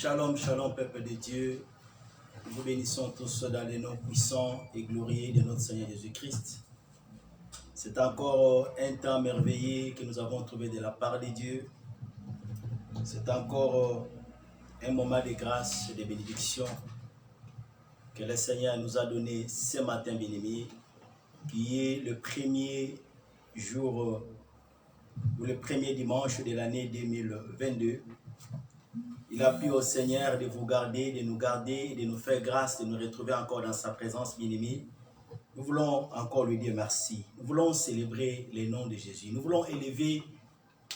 Shalom, shalom, peuple de Dieu. Nous vous bénissons tous dans les noms puissants et glorieux de notre Seigneur Jésus-Christ. C'est encore un temps merveilleux que nous avons trouvé de la part de Dieu. C'est encore un moment de grâce et de bénédiction que le Seigneur nous a donné ce matin, bien-aimé, qui est le premier jour ou le premier dimanche de l'année 2022. Il a plu au Seigneur de vous garder, de nous garder, de nous faire grâce, de nous retrouver encore dans sa présence, bien-aimé. Nous voulons encore lui dire merci. Nous voulons célébrer le nom de Jésus. Nous voulons élever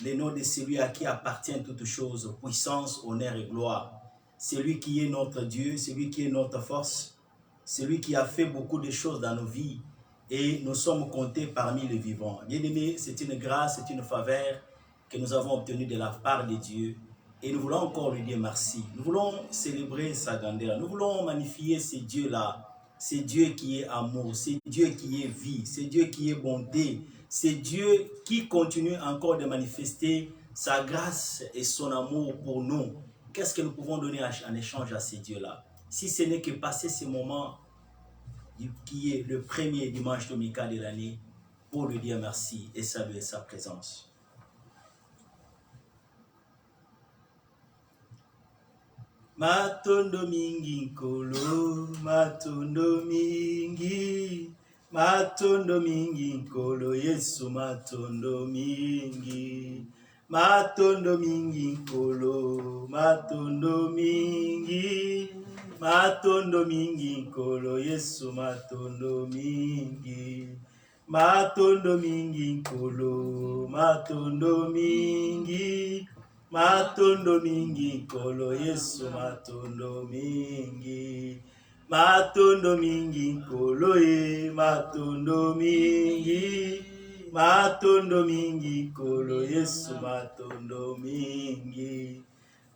le nom de celui à qui appartiennent toutes choses, puissance, honneur et gloire. Celui qui est notre Dieu, celui qui est notre force, celui qui a fait beaucoup de choses dans nos vies et nous sommes comptés parmi les vivants. Bien-aimé, c'est une grâce, c'est une faveur que nous avons obtenue de la part de Dieu. Et nous voulons encore lui dire merci. Nous voulons célébrer sa grandeur. Nous voulons magnifier ce Dieu-là. C'est Dieu qui est amour. C'est Dieu qui est vie. C'est Dieu qui est bonté. C'est Dieu qui continue encore de manifester sa grâce et son amour pour nous. Qu'est-ce que nous pouvons donner en échange à ce Dieu-là? Si ce n'est que passer ce moment qui est le premier dimanche dominical de l'année pour lui dire merci et saluer sa présence. Matondo mingi nkolo, matondo mingi nkolo, Yesu matondo mingi nkolo, matondo mingi nkolo, Yesu matondo mingi nkolo, matondo mingi nkolo, Yesu matondo mingi nkolo, matondo mingi nkolo, Yesu matondo mingi.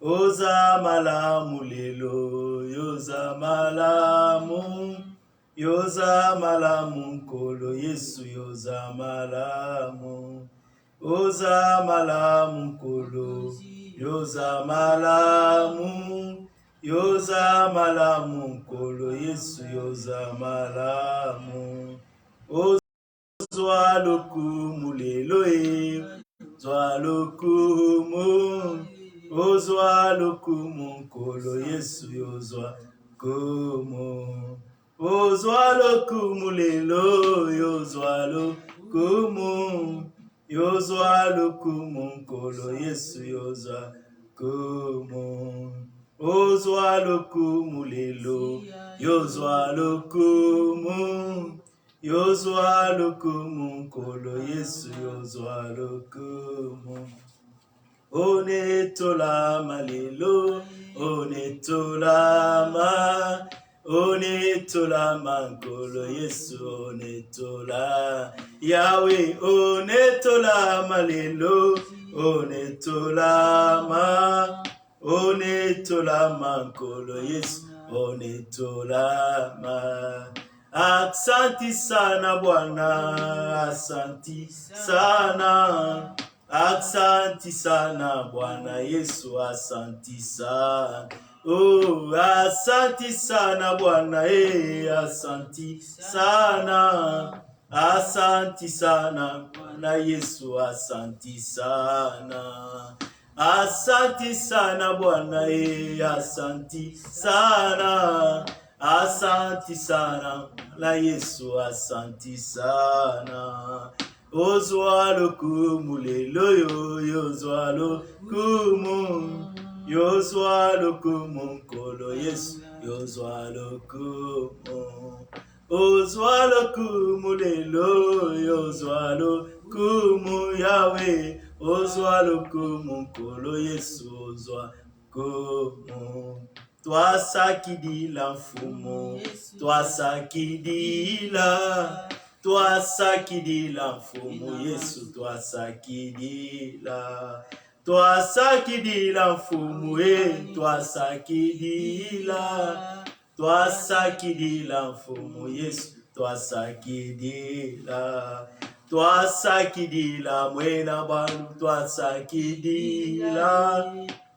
Oza malamu lelo, yoza malamu nkolo, Yesu yoza malamu. Oza malamu nkolo, yoza malamu nkolo, Yesu yoza malamu. Ozwa lokumu lelo zwa lokumu, ozwa lokumu nkolo, Yesu yozwa kumu. Ozwa lokumu lelo, yozwa lokumu, yozwa lokumu nkolo, Yesu yozwa kumu. Ozwa lokumu lelo, yozwa lokumu, yozwa lokumu nkolo, Yesu yozwa lokumu. Onetolama lelo, onetolama nkolo, Yesu onetola. Yahweh onetolama lelo, onetolama nkolo, Yesu onetolama. Asante sana Bwana, asante sana. Asante sana Bwana Yesu, asante sana. Oh, asante sana Bwana, asante sana. Asante sana Bwana Yesu, asante sana. Asante sana Bwana, asante sana. Asante sana la Yesu, asante sana. Ozwa lokumu lelo, yozwa lokumu, yozwa lokumu nkolo, Yesu yozwa lokumu. Ozwa lokumu lelo, yozwa lokumu, Yahweh ozwa lokumu nkolo, Yesu ozwa lokumu. Twasakidila mfumu, twasakidila mfumu, Yesu twasakidila. Twasakidila mfumu, twasakidila mfumu, Yesu twasakidila. Twasakidila mwena bantu, twasakidila.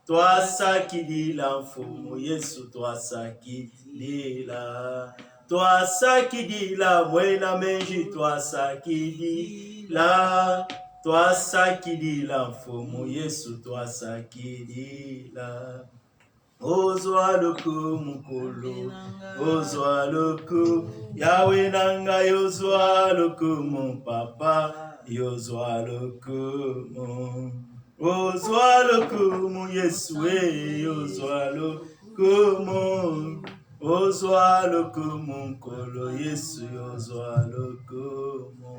Toi ça qui dit l'info, Yesu, toi ça qui dit là. Toi ça qui dit là, moi la menji, toi ça qui dit là. Toi ça qui dit l'info, mon Yesu, toi ça qui dit là. Ozwa loko mukolo, ozwa loko, Yahweh nanga yozwa loko mon papa, yozwa loko mon. Ozwa loko mon Yesue, yozwa loko mon. Ozwa loko mon kolo, Yesu yozwa loko mon.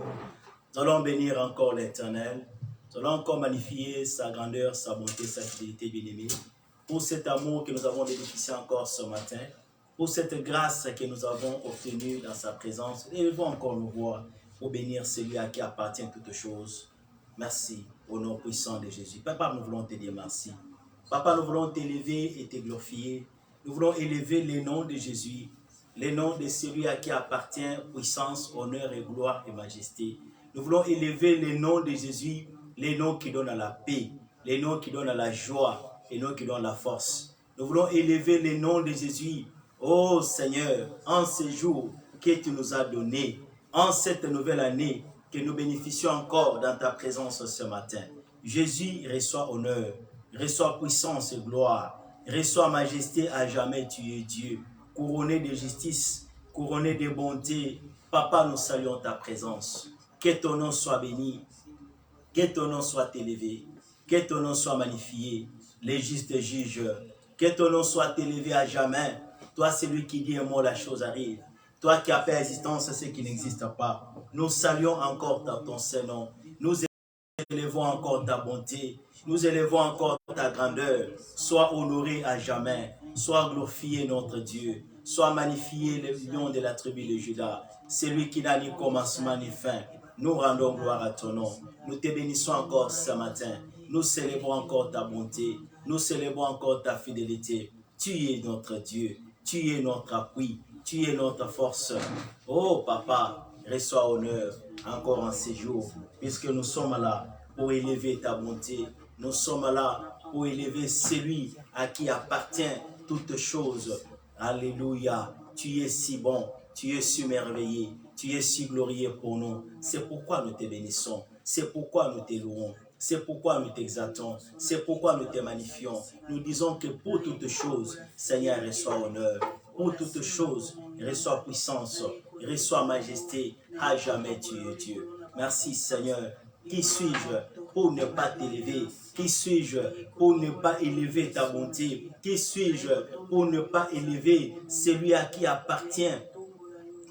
Nous allons bénir encore l'Éternel. Nous allons encore magnifier sa grandeur, sa bonté, sa fidélité, bien-aimée. Pour cet amour que nous avons bénéficié encore ce matin, pour cette grâce que nous avons obtenue dans sa présence. Élevons encore nos voix pour bénir celui à qui appartient toutes choses. Merci au nom puissant de Jésus. Papa, nous voulons te dire merci. Papa, nous voulons t'élever et te glorifier. Nous voulons élever le nom de Jésus, le nom de celui à qui appartient puissance, honneur et gloire et majesté. Nous voulons élever le nom de Jésus, les noms qui donnent la paix, les noms qui donnent la joie, et nous qui donnons la force. Nous voulons élever le nom de Jésus. Oh Seigneur, en ce jour que tu nous as donné, en cette nouvelle année, que nous bénéficions encore dans ta présence ce matin. Jésus, reçoit honneur, reçoit puissance et gloire, reçoit majesté à jamais, tu es Dieu. Couronné de justice, couronné de bonté, Papa, nous saluons ta présence. Que ton nom soit béni, que ton nom soit élevé, que ton nom soit magnifié. Les justes juges, que ton nom soit élevé à jamais. Toi, celui qui dit un mot, la chose arrive. Toi qui as fait existence à ce qui n'existe pas. Nous saluons encore ton Saint-Nom. Nous élevons encore ta bonté. Nous élevons encore ta grandeur. Sois honoré à jamais. Sois glorifié notre Dieu. Sois magnifié le lion de la tribu de Juda. Celui qui n'a ni commencement ni fin. Nous rendons gloire à ton nom. Nous te bénissons encore ce matin. Nous célébrons encore ta bonté. Nous célébrons encore ta fidélité. Tu es notre Dieu. Tu es notre appui. Tu es notre force. Oh Papa, reçois honneur encore en ces jours, puisque nous sommes là pour élever ta bonté. Nous sommes là pour élever celui à qui appartient toutes choses. Alléluia. Tu es si bon. Tu es si merveilleux. Tu es si glorieux pour nous. C'est pourquoi nous te bénissons. C'est pourquoi nous te louons. C'est pourquoi nous t'exaltons. C'est pourquoi nous te magnifions. Nous disons que pour toutes choses, Seigneur, reçois honneur. Pour toutes choses, reçois puissance. Reçois majesté. À jamais tu es Dieu. Merci Seigneur. Qui suis-je pour ne pas t'élever? Qui suis-je pour ne pas élever ta bonté? Qui suis-je pour ne pas élever celui à qui appartient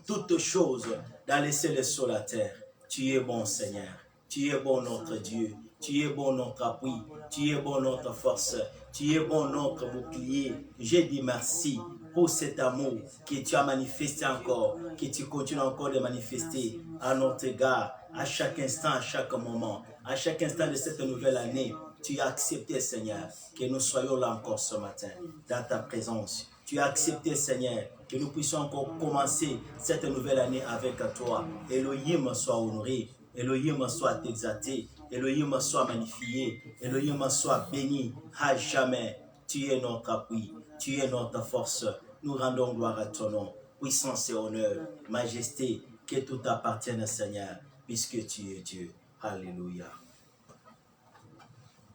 toutes choses dans les cieux et sur la terre? Tu es bon Seigneur. Tu es bon notre Dieu. Tu es bon notre appui. Tu es bon notre force. Tu es bon notre bouclier. Je dis merci pour cet amour que tu as manifesté encore, que tu continues encore de manifester à notre égard, à chaque instant, à chaque moment, à chaque instant de cette nouvelle année. Tu as accepté, Seigneur, que nous soyons là encore ce matin, dans ta présence. Tu as accepté, Seigneur, que nous puissions encore commencer cette nouvelle année avec toi. Elohim soit honoré, Elohim soit exalté, Elohim soit magnifié, Elohim soit béni à jamais. Tu es notre appui, tu es notre force. Nous rendons gloire à ton nom, puissance et honneur, majesté, que tout appartienne, Seigneur, puisque tu es Dieu. Alléluia.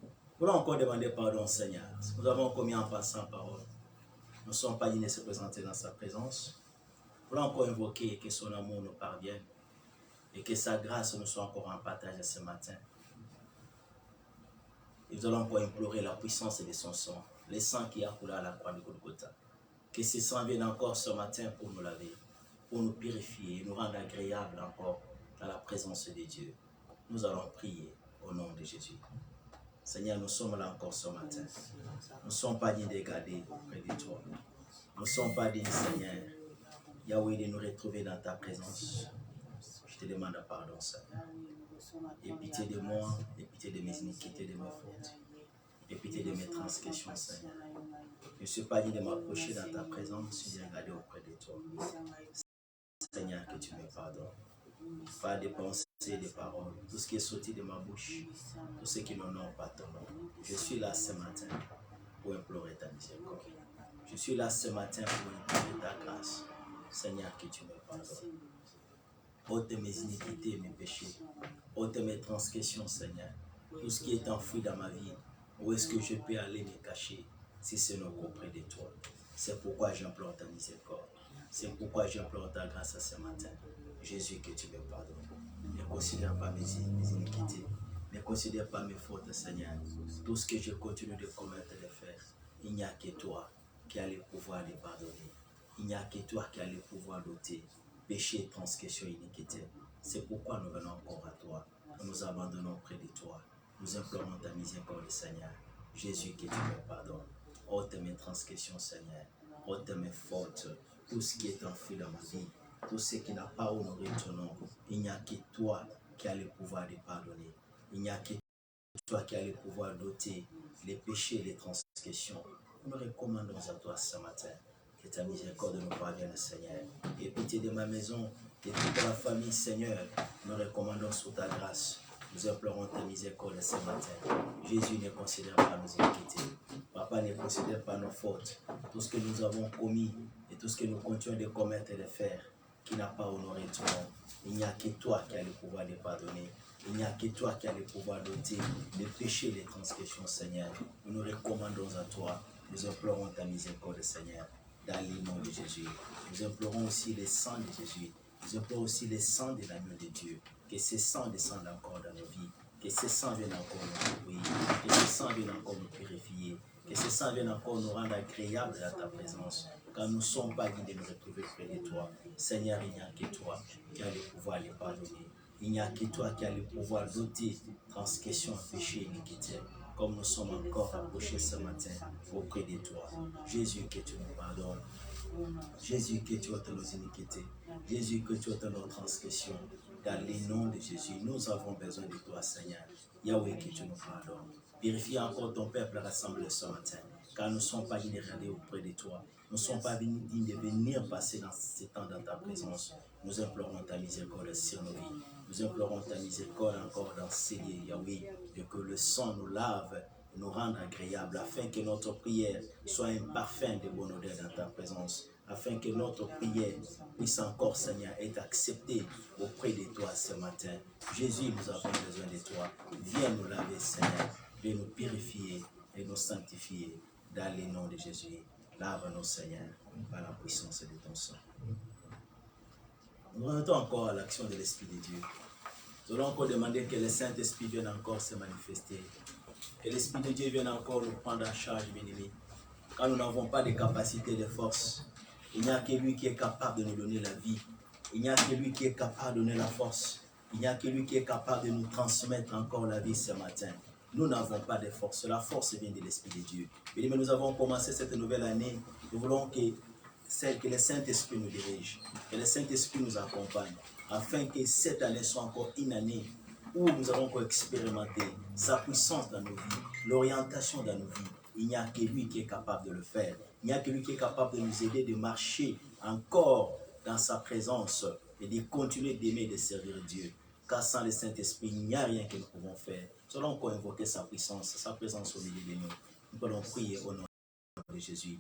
Nous voulons encore demander pardon, Seigneur. Nous avons commis en passant parole. Nous ne sommes pas dignes de se présenter dans sa présence. Nous voulons encore invoquer que son amour nous parvienne et que sa grâce nous soit encore en partage ce matin. Et nous allons encore implorer la puissance de son sang, le sang qui a coulé à la croix de Golgotha. Que ce sang vienne encore ce matin pour nous laver, pour nous purifier, nous rendre agréables encore dans la présence de Dieu. Nous allons prier au nom de Jésus. Seigneur, nous sommes là encore ce matin. Nous ne sommes pas dignes de garder auprès de toi. Nous ne sommes pas dignes, Seigneur, Yahweh, de nous retrouver dans ta présence. Je te demande pardon, Seigneur. Aie pitié de moi, aie pitié de mes iniquités, de mes fautes. Aie pitié de mes transgressions, Seigneur. Je ne suis pas digne de m'approcher dans ta présence, je viens regarder auprès de toi. Seigneur, que tu me pardonnes. Pas des pensées, des paroles, tout ce qui est sorti de ma bouche, tout ce qui n'honore pas ton nom. Je suis là ce matin pour implorer ta miséricorde. Je suis là ce matin pour implorer ta grâce. Seigneur, que tu me pardonnes. Ôte mes iniquités et mes péchés. Ôte mes transgressions, Seigneur. Tout ce qui est enfoui dans ma vie, où est-ce que je peux aller me cacher si ce n'est qu'auprès de toi? C'est pourquoi j'implore ta miséricorde. C'est pourquoi j'implore ta grâce à ce matin. Jésus, que tu me pardonnes. Ne considère pas mes iniquités. Ne considère pas mes fautes, Seigneur. Tout ce que je continue de commettre et de faire, il n'y a que toi qui as le pouvoir de pardonner. Il n'y a que toi qui as le pouvoir d'ôter péché, transgression, iniquité. C'est pourquoi nous venons encore à toi. Nous nous abandonnons près de toi. Nous implorons ta miséricorde, Seigneur. Jésus, que tu me pardonnes. Ôte mes transgressions, Seigneur. Ôte mes fautes. Tout ce qui est enfoui dans ma vie. Tout ce qui n'a pas honoré ton nom. Il n'y a que toi qui as le pouvoir de pardonner. Il n'y a que toi qui as le pouvoir d'ôter les péchés et les transgressions. Nous nous recommandons à toi ce matin. Que ta miséricorde nous parvienne, Seigneur. Et pitié de ma maison, de toute la famille, Seigneur, nous recommandons sous ta grâce. Nous implorons ta miséricorde ce matin. Jésus ne considère pas nos iniquités. Papa ne considère pas nos fautes. Tout ce que nous avons commis et tout ce que nous continuons de commettre et de faire, qui n'a pas honoré ton nom. Il n'y a que toi qui as le pouvoir de pardonner. Il n'y a que toi qui as le pouvoir d'ôter les péchés et les transgressions, Seigneur. Nous nous recommandons à toi. Nous implorons ta miséricorde, Seigneur. Dans le nom de Jésus. Nous implorons aussi le sang de Jésus. Nous implorons aussi le sang de l'agneau de Dieu. Que ce sang descende encore dans nos vies. Que ce sang vienne encore nous couvrir. Que ce sang vienne encore nous purifier. Que ce sang vienne encore nous rendre agréables à ta présence. Car nous ne sommes pas dignes de nous retrouver près de toi. Seigneur, il n'y a que toi qui as le pouvoir de pardonner. Il n'y a que toi qui as le pouvoir d'ôter transgression, péché, iniquité. Comme nous sommes encore approchés ce matin auprès de toi. Jésus, que tu nous pardonnes. Jésus, que tu ôtes nos iniquités. Jésus, que tu ôtes nos transgressions. Dans le nom de Jésus, nous avons besoin de toi, Seigneur. Yahweh, que tu nous pardonnes. Purifie encore ton peuple rassemblé ce matin. Car nous ne sommes pas dignes de regarder auprès de toi. Nous ne sommes pas dignes de venir passer dans ce temps dans ta présence. Nous implorons ta miséricorde sur nos vies. Nous implorons ta miséricorde encore dans ces lieux, Yahweh, et que le sang nous lave, nous rende agréables, afin que notre prière soit un parfum de bonne odeur dans ta présence, afin que notre prière puisse encore, Seigneur, être acceptée auprès de toi ce matin. Jésus, nous avons besoin de toi. Viens nous laver, Seigneur. Viens nous purifier et nous sanctifier. Dans le nom de Jésus, lave-nous, Seigneur, par la puissance de ton sang. Nous remettons encore à l'action de l'Esprit de Dieu. Nous allons encore demander que le Saint-Esprit vienne encore se manifester. Que l'Esprit de Dieu vienne encore nous prendre en charge, bien-aimés. Quand nous n'avons pas de capacité, de force, il n'y a que lui qui est capable de nous donner la vie. Il n'y a que lui qui est capable de donner la force. Il n'y a que lui qui est capable de nous transmettre encore la vie ce matin. Nous n'avons pas de force. La force vient de l'Esprit de Dieu. Bien-aimés, nous avons commencé cette nouvelle année. Nous voulons que le Saint-Esprit nous dirige, que le Saint-Esprit nous accompagne, afin que cette année soit encore une année où nous allons encore expérimenter sa puissance dans nos vies, l'orientation dans nos vies. Il n'y a que lui qui est capable de le faire. Il n'y a que lui qui est capable de nous aider de marcher encore dans sa présence et de continuer d'aimer et de servir Dieu. Car sans le Saint-Esprit, il n'y a rien que nous pouvons faire. Nous allons encore invoquer sa puissance, sa présence au milieu de nous. Nous allons prier au nom de Jésus.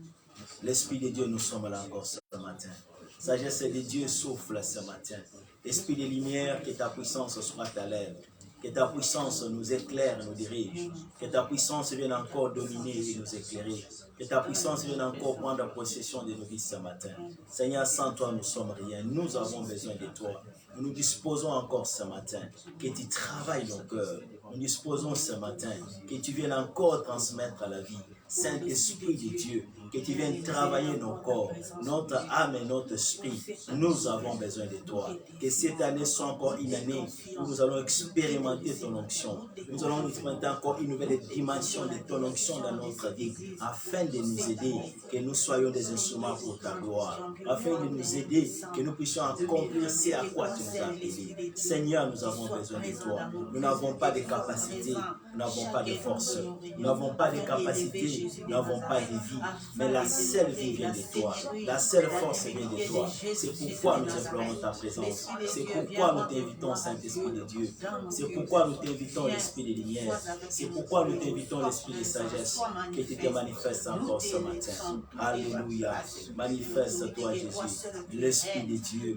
L'Esprit de Dieu, nous sommes là encore ce matin. Sagesse de Dieu souffle ce matin. Esprit de lumière, que ta puissance soit à l'œuvre. Que ta puissance nous éclaire et nous dirige. Que ta puissance vienne encore dominer et nous éclairer. Que ta puissance vienne encore prendre possession de nos vies ce matin. Seigneur, sans toi, nous ne sommes rien. Nous avons besoin de toi. Nous nous disposons encore ce matin. Que tu travailles nos cœurs. Nous disposons ce matin. Que tu viennes encore transmettre la vie. Saint-Esprit de Dieu, que tu viennes travailler nos corps, notre âme et notre esprit. Nous avons besoin de toi. Que cette année soit encore une année où nous allons expérimenter ton onction. Nous allons expérimenter encore une nouvelle dimension de ton onction dans notre vie, afin de nous aider, que nous soyons des instruments pour ta gloire, afin de nous aider, que nous puissions accomplir ce à quoi tu nous as appelés. Seigneur, nous avons besoin de toi. Nous n'avons pas de capacité, nous nous n'avons pas de force, nous n'avons pas de capacité, nous n'avons pas de vie. Mais la seule vie vient de toi. La seule force vient de toi. C'est pourquoi nous implorons ta présence. C'est pourquoi nous t'invitons, Saint-Esprit de Dieu. C'est pourquoi nous t'invitons, l'Esprit de lumière. C'est pourquoi nous t'invitons, l'Esprit de sagesse, que tu te manifestes encore ce matin. Alléluia. Manifeste-toi, Jésus. L'Esprit de Dieu.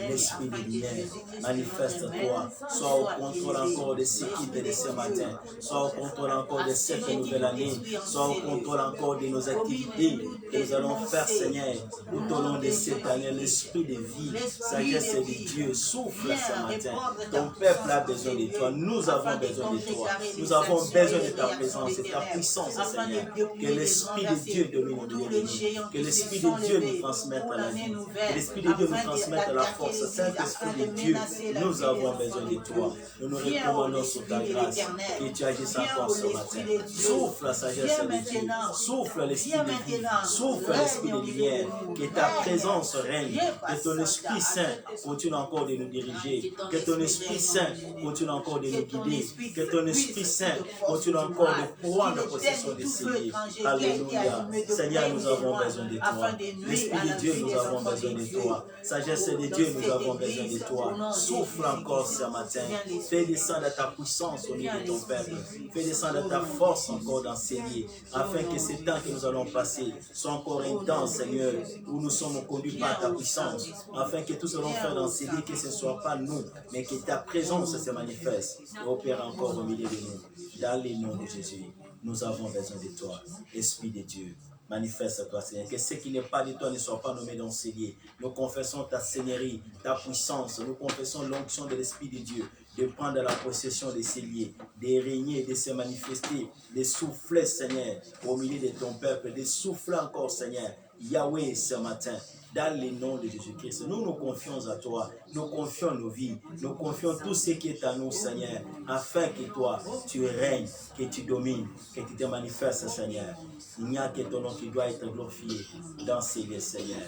L'Esprit de lumière. Manifeste-toi. Sois au contrôle encore de ce qui est de ce matin. Sois au contrôle encore de cette nouvelle année. Sois au contrôle encore de nos activités que nous allons faire, Seigneur, tout au long de cette année. L'Esprit de vie, sagesse de Dieu, souffle ce matin. Ton peuple a besoin de toi. Nous avons besoin de toi. Nous avons besoin de ta présence et ta puissance, Seigneur. Que l'Esprit de Dieu domine au milieu de nous. Que l'Esprit de Dieu nous transmette la vie. Que l'Esprit de Dieu nous transmette la force. Saint-Esprit de Dieu, nous avons besoin de toi. Nous nous recommandons sur ta grâce. Que tu agisses encore ce matin. Souffle la sagesse de Dieu. Souffle l'Esprit de vie. Souffle l'Esprit de lumière. Que ta présence règne. Que ton Esprit Saint continue encore de nous diriger. Que ton Esprit Saint continue encore de nous guider. Que ton Esprit Saint continue encore de prendre possession de ces lieux. Alléluia. Seigneur, nous avons besoin de toi. L'Esprit de Dieu, nous avons besoin de toi. Sagesse de Dieu, nous avons besoin de toi. Souffle encore ce matin. Fais descendre ta puissance au milieu de ton peuple. Fais descendre ta force encore dans ces lieux. Afin que ces temps que nous allons passer soient encore intenses, Seigneur, où nous sommes conduits par ta puissance. Afin que tout ce que nous allons faire dans ces lieux, que ce ne soit pas nous, mais que ta présence se manifeste et opère encore au milieu de nous. Dans le nom de Jésus, nous avons besoin de toi, Esprit de Dieu. Manifeste-toi, Seigneur. Que ce qui n'est pas de toi ne soit pas nommé dans ces lieux. Nous confessons ta seigneurie, ta puissance. Nous confessons l'onction de l'Esprit de Dieu, de prendre la possession de ces lieux, de régner, de se manifester, de souffler, Seigneur, au milieu de ton peuple, de souffler encore, Seigneur, Yahweh, ce matin. Dans le nom de Jésus-Christ, nous nous confions à toi, nous confions nos vies, nous confions tout ce qui est à nous, Seigneur, afin que toi, tu règnes, que tu domines, que tu te manifestes, Seigneur. Il n'y a que ton nom qui doit être glorifié dans ces lieux, Seigneur,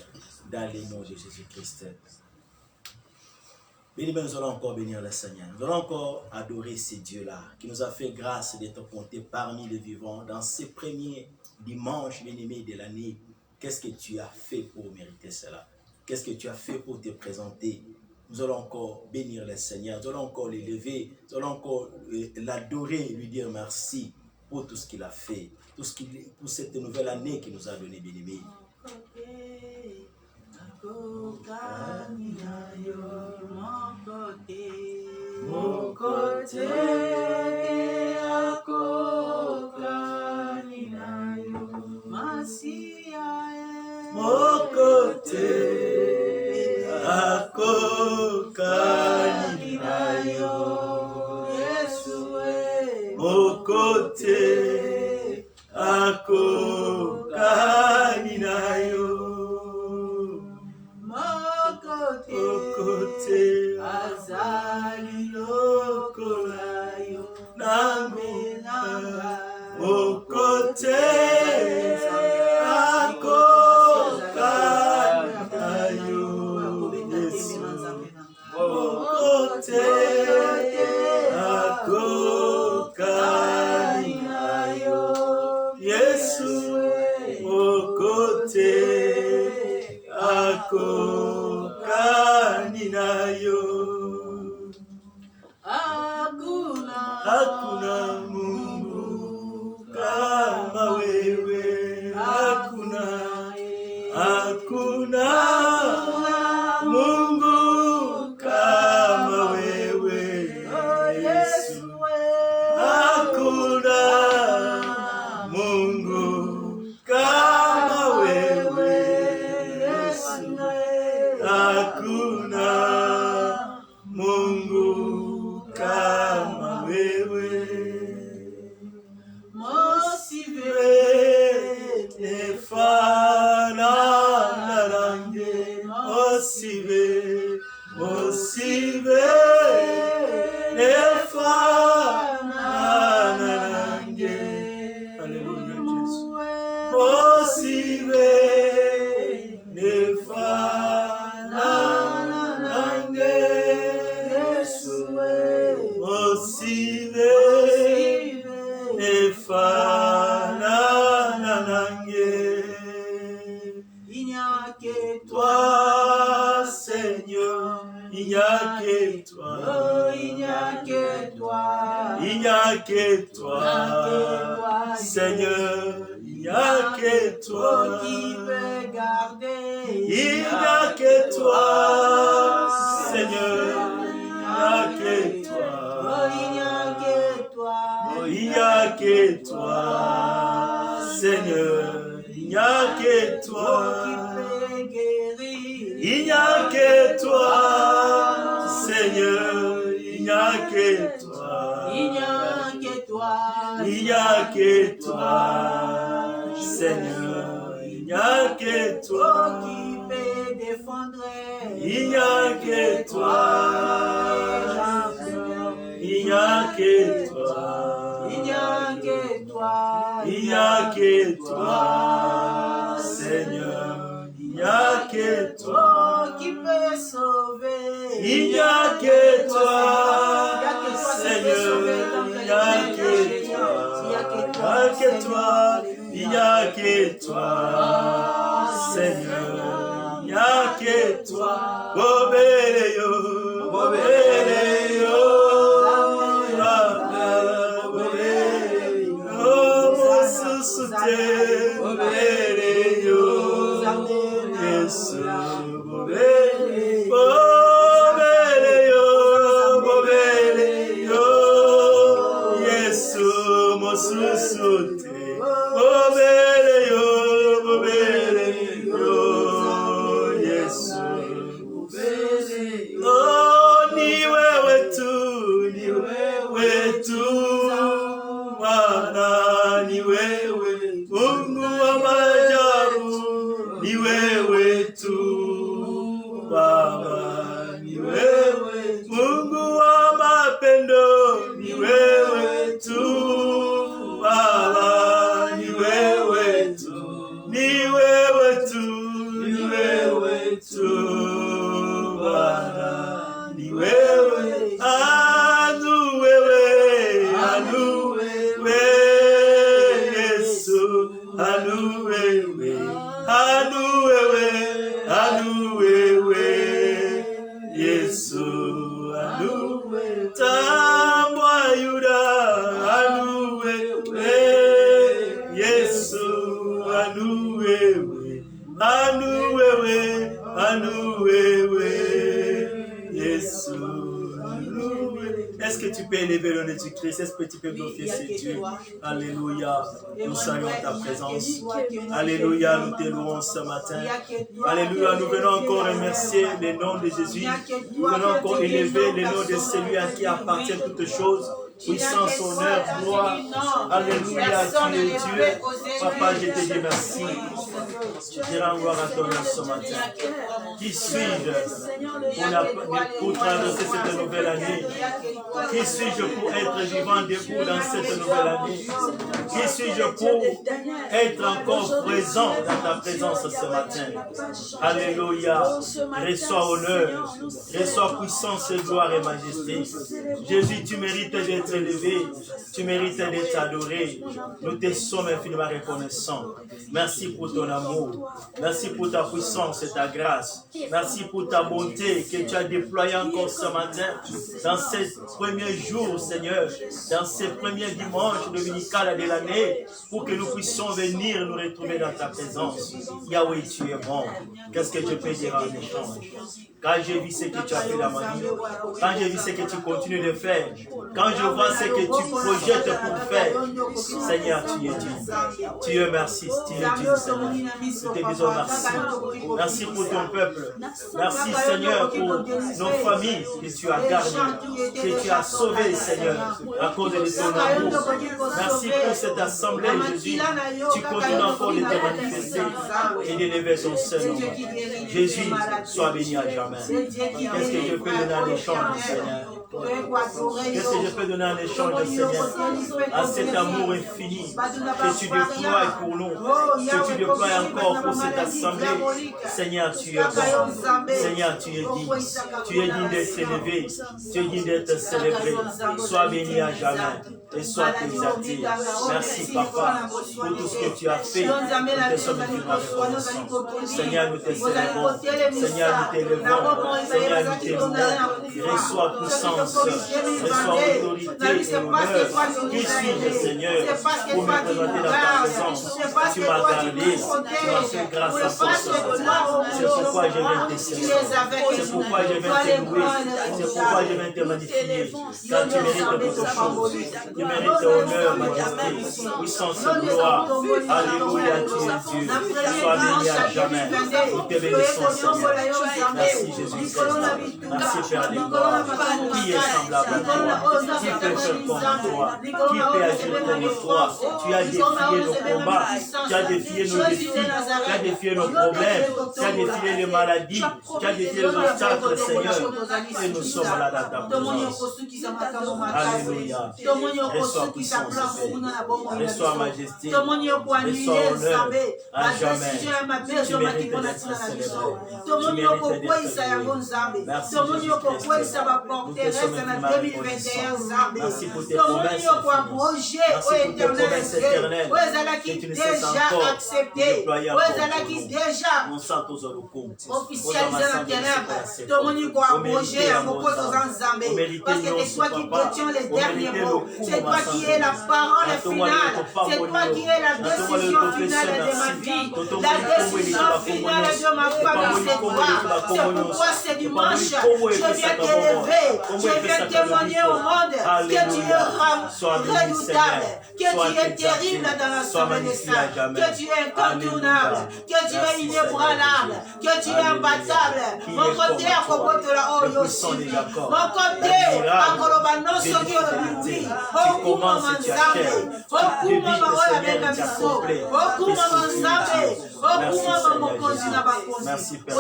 dans le nom de Jésus-Christ. Béni, nous allons encore bénir le Seigneur. Nous allons encore adorer ce Dieu-là, qui nous a fait grâce d'être compté parmi les vivants dans ces premiers dimanches bien-aimés de l'année. Qu'est-ce que tu as fait pour mériter cela? Qu'est-ce que tu as fait pour te présenter? Nous allons encore bénir le Seigneur, nous allons encore l'élever, nous allons encore l'adorer, lui dire merci pour tout ce qu'il a fait, pour cette nouvelle année qu'il nous a donné, bien-aimé. Hakuna Mungu kama wewe, hakuna Mungu kama wewe, Yesu. Hakuna Mungu kama wewe, Yesu. Hakuna Mungu kama wewe. Mosive nefana narange, mosive nefana narange. Alléluia Jésus. Mosive nefana narange, Yesu. Mosive que toi, Seigneur, il n'y a que toi. Qui peut garder, il n'y a que toi, Seigneur, il n'y a que toi. Il n'y a que toi, il n'y a que toi, Seigneur, il n'y a que toi. Il n'y a que toi, Seigneur, il n'y a que toi. Il n'y a que toi, il n'y a que toi, Seigneur, il n'y a que toi. Qui peut défendre, il n'y a que toi, il n'y a que toi. Il n'y a que toi, il n'y a que toi, Seigneur, il n'y a que toi. Qui peut sauver, il n'y a que toi, Seigneur, il n'y a que toi, il n'y a que toi, Seigneur, il n'y a que toi. Bobeleyo, bobeleyo, bobeleyo, mosusute, bobeleyo, Yesu, bobeleyo, bobeleyo, Yesu, mosusute, bobeleyo, bobeleyo, Yesu, bobeleyo. Oh, ni wewe tu, Bwana, ni wewe, Mungu wa maajabu, ni wewe tu, Baba, ni wewe, Mungu wa mapendo, ni wewe tu, Baba, ni wewe tu, ni wewe tu, ni wewe tu, Bwana, ni wewe, anu wewe, Yesu, anu wewe, Yesu, anu wewe, tambwa Yuda, anu wewe, Yesu, anu wewe, Yesu, anu wewe. Est-ce que tu peux élever le nom de Christ? Est-ce que tu peux glorifier ce Dieu? Alléluia. Nous saluons ta présence. Alléluia. Nous te louons ce matin. Alléluia. Nous venons encore remercier le nom de Jésus. Nous venons encore élever le nom de celui à qui appartient toutes choses. Puissance, honneur, gloire. Alléluia. Tu es Dieu. Papa, je te dis merci. Je rends gloire à ton nom ce matin. Qui suis-je pour traverser cette nouvelle année? Qui suis-je pour être vivant debout dans cette nouvelle année? Qui suis-je pour être encore présent dans ta présence ce matin? Alléluia. Reçois honneur, reçois puissance, gloire et majesté. Jésus, tu mérites d'être élevé, tu mérites d'être adoré. Nous te sommes infiniment reconnaissants. Merci pour ton amour. Merci pour ta puissance et ta grâce. Merci pour ta bonté que tu as déployée encore ce matin dans ces premiers jours, Seigneur, dans ces premiers dimanches dominicales de l'année, pour que nous puissions venir nous retrouver dans ta présence. Yahweh, tu es bon. Qu'est-ce que je peux dire en échange? Quand j'ai vu ce que tu as fait dans ma vie, quand j'ai vu ce que tu continues de faire, quand je vois ce que tu projettes pour faire, Seigneur, tu es Dieu. Tu es merci, tu es Dieu, Seigneur. Nous te disons merci. Merci pour ton peuple. Merci, Seigneur, pour nos familles que tu as gardées, que tu as sauvées, Seigneur, à cause de ton amour. Merci pour cette assemblée, Jésus. Tu continues encore de te manifester et d'élever ton seul nom. Jésus, sois béni à jamais. Qu'est-ce que je peux donner en échange, Seigneur? Qu'est-ce que je peux donner en échange, Seigneur, à cet amour infini que tu déploies pour nous, que tu déploies encore pour cette assemblée? Seigneur, tu es bon. Seigneur, tu es digne. Tu es digne d'être élevé. Tu es digne d'être célébré. Sois béni à jamais. et sois exalté. Merci Papa pour tout ce que tu as fait. Nous te sommes reconnaissants. Seigneur, nous te célébrons. Seigneur, nous t'élevons. Seigneur, nous t'éloignons. Reçois puissance, reçois autorité et honneur. Qui suis-je, Seigneur, pour me présenter dans ta présence? Tu m'as gardé, tu m'as fait grâce à toi. C'est pourquoi je viens te célébrer. C'est pourquoi je viens te louer. C'est pourquoi je viens te magnifier. Car tu mérites beaucoup de choses. Tu mérites honneur, majesté, puissance et gloire. Alléluia, tu es Dieu. Sois béni à jamais. Nous te bénissons, Seigneur. Merci Jésus-Christ. Merci Père des gloires. Qui est semblable à toi? Qui peut faire comme toi? Qui peut agir comme toi? Tu as défié nos combats. Tu as défié nos défis. Tu as défié nos problèmes. Tu as défié les maladies. Tu as défié les obstacles, Seigneur. Et nous sommes là dans ta présence. Alléluia. Reçois puissance, Père. Reçois majesté. Reçois honneur à jamais. Tu mérites d'être célébré. Tu mérites d'être loué. Merci Jésus-Christ. Nous te sommes infiniment reconnaissants. Merci pour tes promesses. Merci pour tes promesses éternelles que tu ne cesses encore de déployer encore. On sent aux holocaumes. Officialisé la ténèbre, Tomoni ko approcher à mon poste en Zambé, parce que c'est toi qui détiens les derniers mots, c'est toi qui es la parole finale, c'est toi qui es la décision finale de ma vie, la décision finale de ma famille, c'est toi. C'est pourquoi ce dimanche, je viens t'élever, je viens témoigner au monde que tu es redoutable, que tu es terrible dans la semaine des saints, que tu es incontournable, que tu es inébranlable, que tu es imbattable. Mon côté à Kobotola, oh Yoshi. Mon côté à Kolobano, Soki Olobi. Oh Kuma Manzambe. Oh Kuma Maola Benamiso. Oh Kuma Manzambe. Oh Kuma Mamokozi Nabakozi. Merci Père.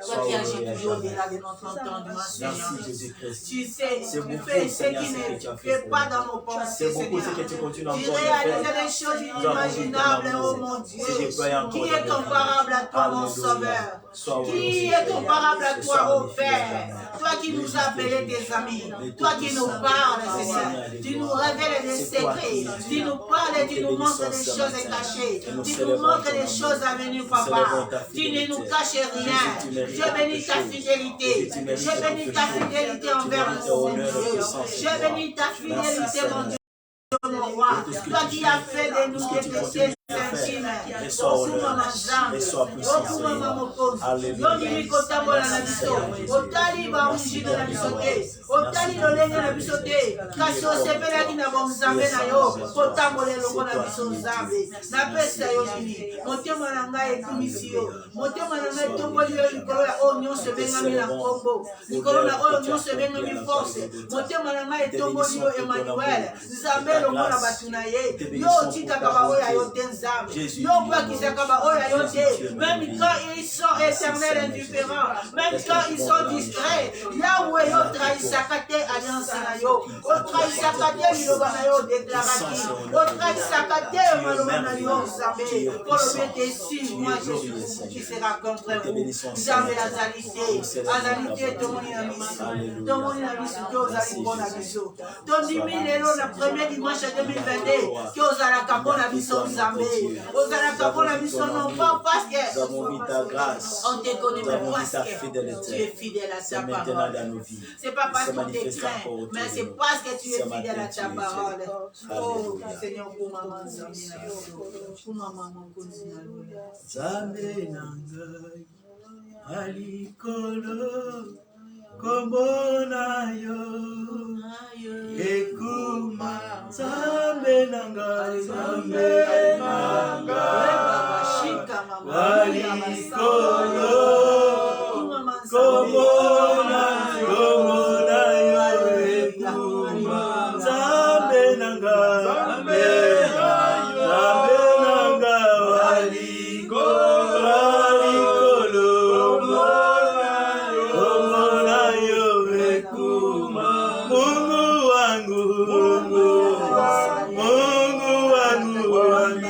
Toi qui agis toujours au-delà de notre entendement, Seigneur. Tu sais, tu fais ce qui ne fait pas dans nos pensées, Seigneur. Tu réalises des choses inimaginables, oh mon Dieu. Qui est comparable à toi, mon Sauveur? Qui est comparable à toi, ô Père? Toi qui nous as appelés tes amis, toi qui nous parles, Seigneur. Tu nous révèles des secrets, tu nous parles et tu nous montres des choses cachées. Tu nous montres des choses à venir, Papa. Tu ne nous caches rien. Je bénis ta fidélité. Je bénis ta fidélité envers nous, Seigneur. Je bénis ta fidélité, mon Dieu. Mon roi, toi qui as fait de nous des péchés intimes, Okuma Manzambe, Okuma Mamokozi, Yoni Kotambola na biso, Otali Baunjino na biso te, Otali Lolenge na biso te, kasi osepelaki na bonzambe na yo, kotambola elongo na biso nzambe, napesa yo nini, motema na ngai ekumisi yo, motema na ngai etomboli yo likolo ya oyo nyonso ebengami na kombo, likolo na oyo nyonso ebengami force, motema na ngai etomboli yo Emmanuel, nzambe elongo na bato na ye, yo otikaka baoyo ya yo te nzambe, yo obakisaka baoyo ya yo te, même quand ils sont éternels indifférents, même quand ils sont distraits, Yahweh yo trahisaka te alliance na yo, otrahisaka te liloba na yo déclaraki, otrahisaka te maloba na yo nzambe, kolobe te si moi je suis qui sera contre vous, nzambe azali te tomoni na biso te ozali mpona biso, tondimi lelo na premier dimanche 2022 que ozalaka mpona biso nzambe, ozalaka mpona biso non pas parce que on te connaît, mais parce que tu es fidèle à ta parole. C'est pas parce qu'on te craint, mais c'est parce que tu es fidèle à ta parole. Oh Seigneur, pour maman nzambe na yo, pour maman mokonzi na yo. Nzambe na ngai alikolo kombo na yo ekuma, Nzambe na ngai, Nzambe na ngai alikolo kombo na yo ekuma, Nzambe na ngai, Mungu wangu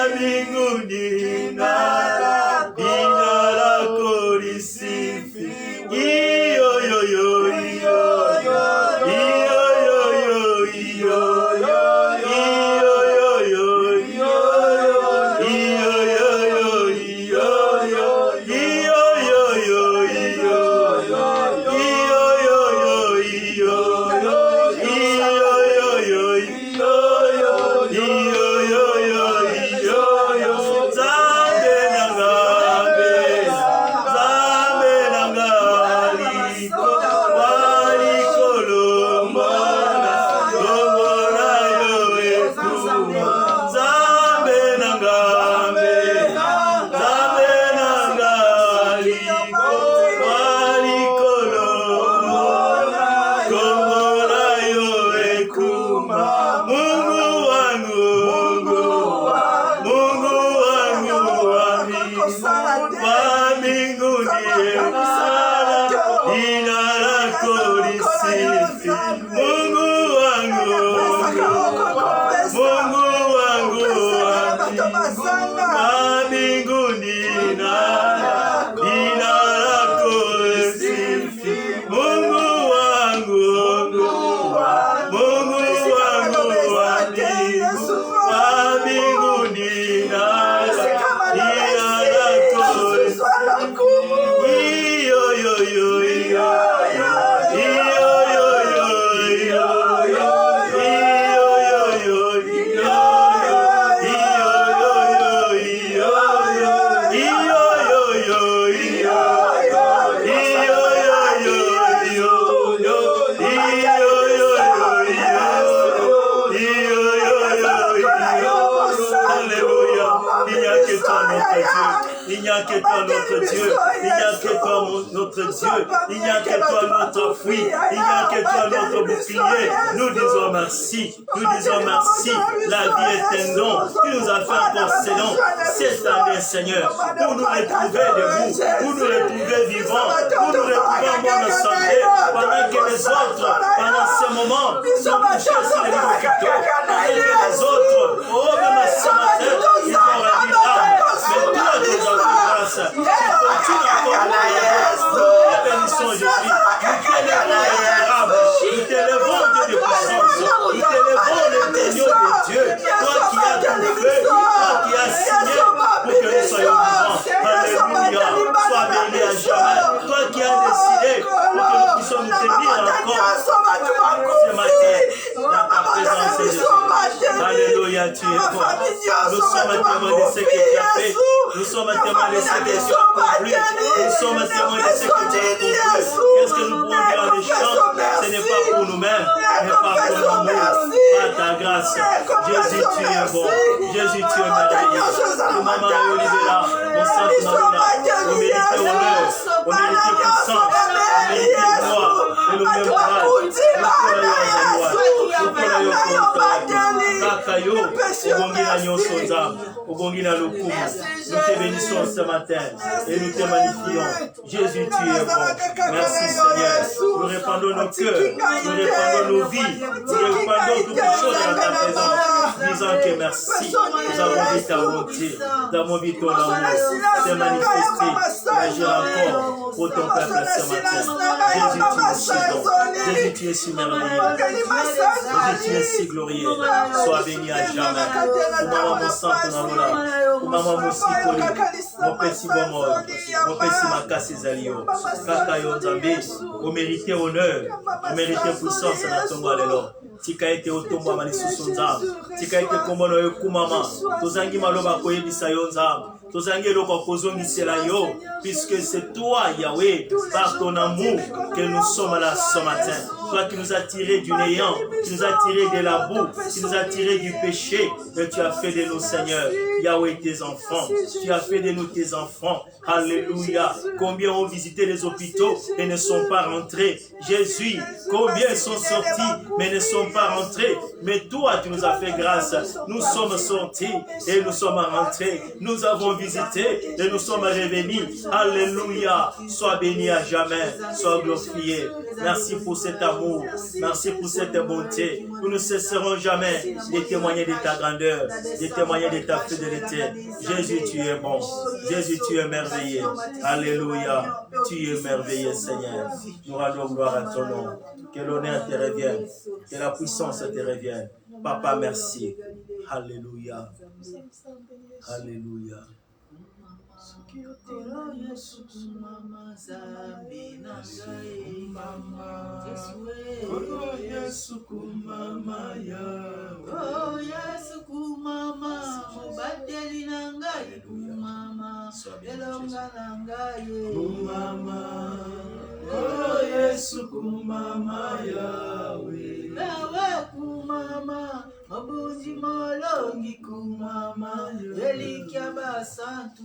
mbinguni na jina lako lisifiwe. Iyo yo yo iyo Il n'y a que toi notre Dieu, il n'y a que toi notre Dieu, il n'y a que toi notre fruit, il n'y a que toi notre bouclier. Nous disons merci, la vie est un don, tu nous as fait encore ces dons cette année Seigneur, pour nous retrouver debout, pour nous retrouver vivants, pour nous retrouver en bonne santé, pendant que les autres, pendant ce moment, sont couchés sur les hôpitaux, pendant que les autres, oh même ce matin, ils vont revenir là, mais toi tu nous as fait grâce, tu continues encore à nous bénissons Jésus, nous t'élevons Dieu de puissance, nous t'élevons le Dieu de Dieu, toi qui as tout fait, toi qui as signé pour que nous soyons vivants. Alléluia, sois béni à jamais, toi qui as décidé pour que nous puissions nous tenir encore ce matin dans ta présence Jésus. Alléluia, tu es bon. Nous sommes témoins de ce que tu as fait. Nous sommes témoins de ce que tu as accompli. Nous sommes témoins de ce que tu as accompli. Qu'est-ce que nous pouvons dire en échange? Ce n'est pas pour nous-mêmes, mais pas pour nous. Par ta grâce. Jésus, tu es bon. Jésus, tu es merveilleux. Maman Olivera, mon sang, on mérite honneur, on mérite puissance, on mérite gloire. Et le même bras, nous te bénissons ce matin et nous te magnifions. Jésus, tu es bon. Merci Seigneur. Nous répandons nos cœurs, nous répandons nos vies, nous répandons toutes les choses dans ta présence, disant que merci. Nous avons vu ta bonté, nous avons vu ton amour, te manifester, agir encore pour ton peuple ce matin. Jésus, tu es si bon. Jésus, tu es si merveilleux. Jésus, tu es si glorieux. Sois béni à jamais. Maman, mon sang, ton amour là. Maman, mon sikoli. Mon petit bon mort. Mon petit makasi zalio. Kaka yo nzambe. Vous méritez honneur. Vous méritez puissance dans ton bas de l'or. Tika ete otomba malisusu nzambe. Tika ete kombono yo kumama. Tozangi maloba koyebisa yo nzambe. Tozangi eloko kozongisela yo. Puisque c'est toi, Yahweh, par ton amour, que nous sommes là ce matin. Toi qui nous as tirés du néant, qui nous as tirés de la boue, qui nous as tirés du péché, mais tu as fait de nous, Seigneur, Yahweh, tes enfants. Tu as fait de nous tes enfants. Alléluia. Combien ont visité les hôpitaux et ne sont pas rentrés. Jésus, combien sont sortis mais ne sont pas rentrés. Mais toi, tu nous as fait grâce. Nous sommes sortis et nous sommes rentrés. Nous avons visité et nous sommes revenus. Alléluia. Sois béni à jamais. Sois glorifié. Merci pour cet amour. Merci pour cette bonté. Nous ne cesserons jamais de témoigner de ta grandeur, de témoigner de ta fidélité. Jésus, tu es bon. Jésus, tu es merveilleux. Alléluia. Tu es merveilleux, Seigneur. Nous rendons gloire à ton nom. Que l'honneur te revienne. Que la puissance te revienne. Papa, merci. Alléluia. Alléluia. Oh Yesu kumama zambi na ngai mama Oh Yesu kumama ya Oh Yesu kumama mubateli na ngai kumama elonga na ngai kumama Oh Yesu kumama yawe nawe kumama mabunji molongi kumama elikia basantu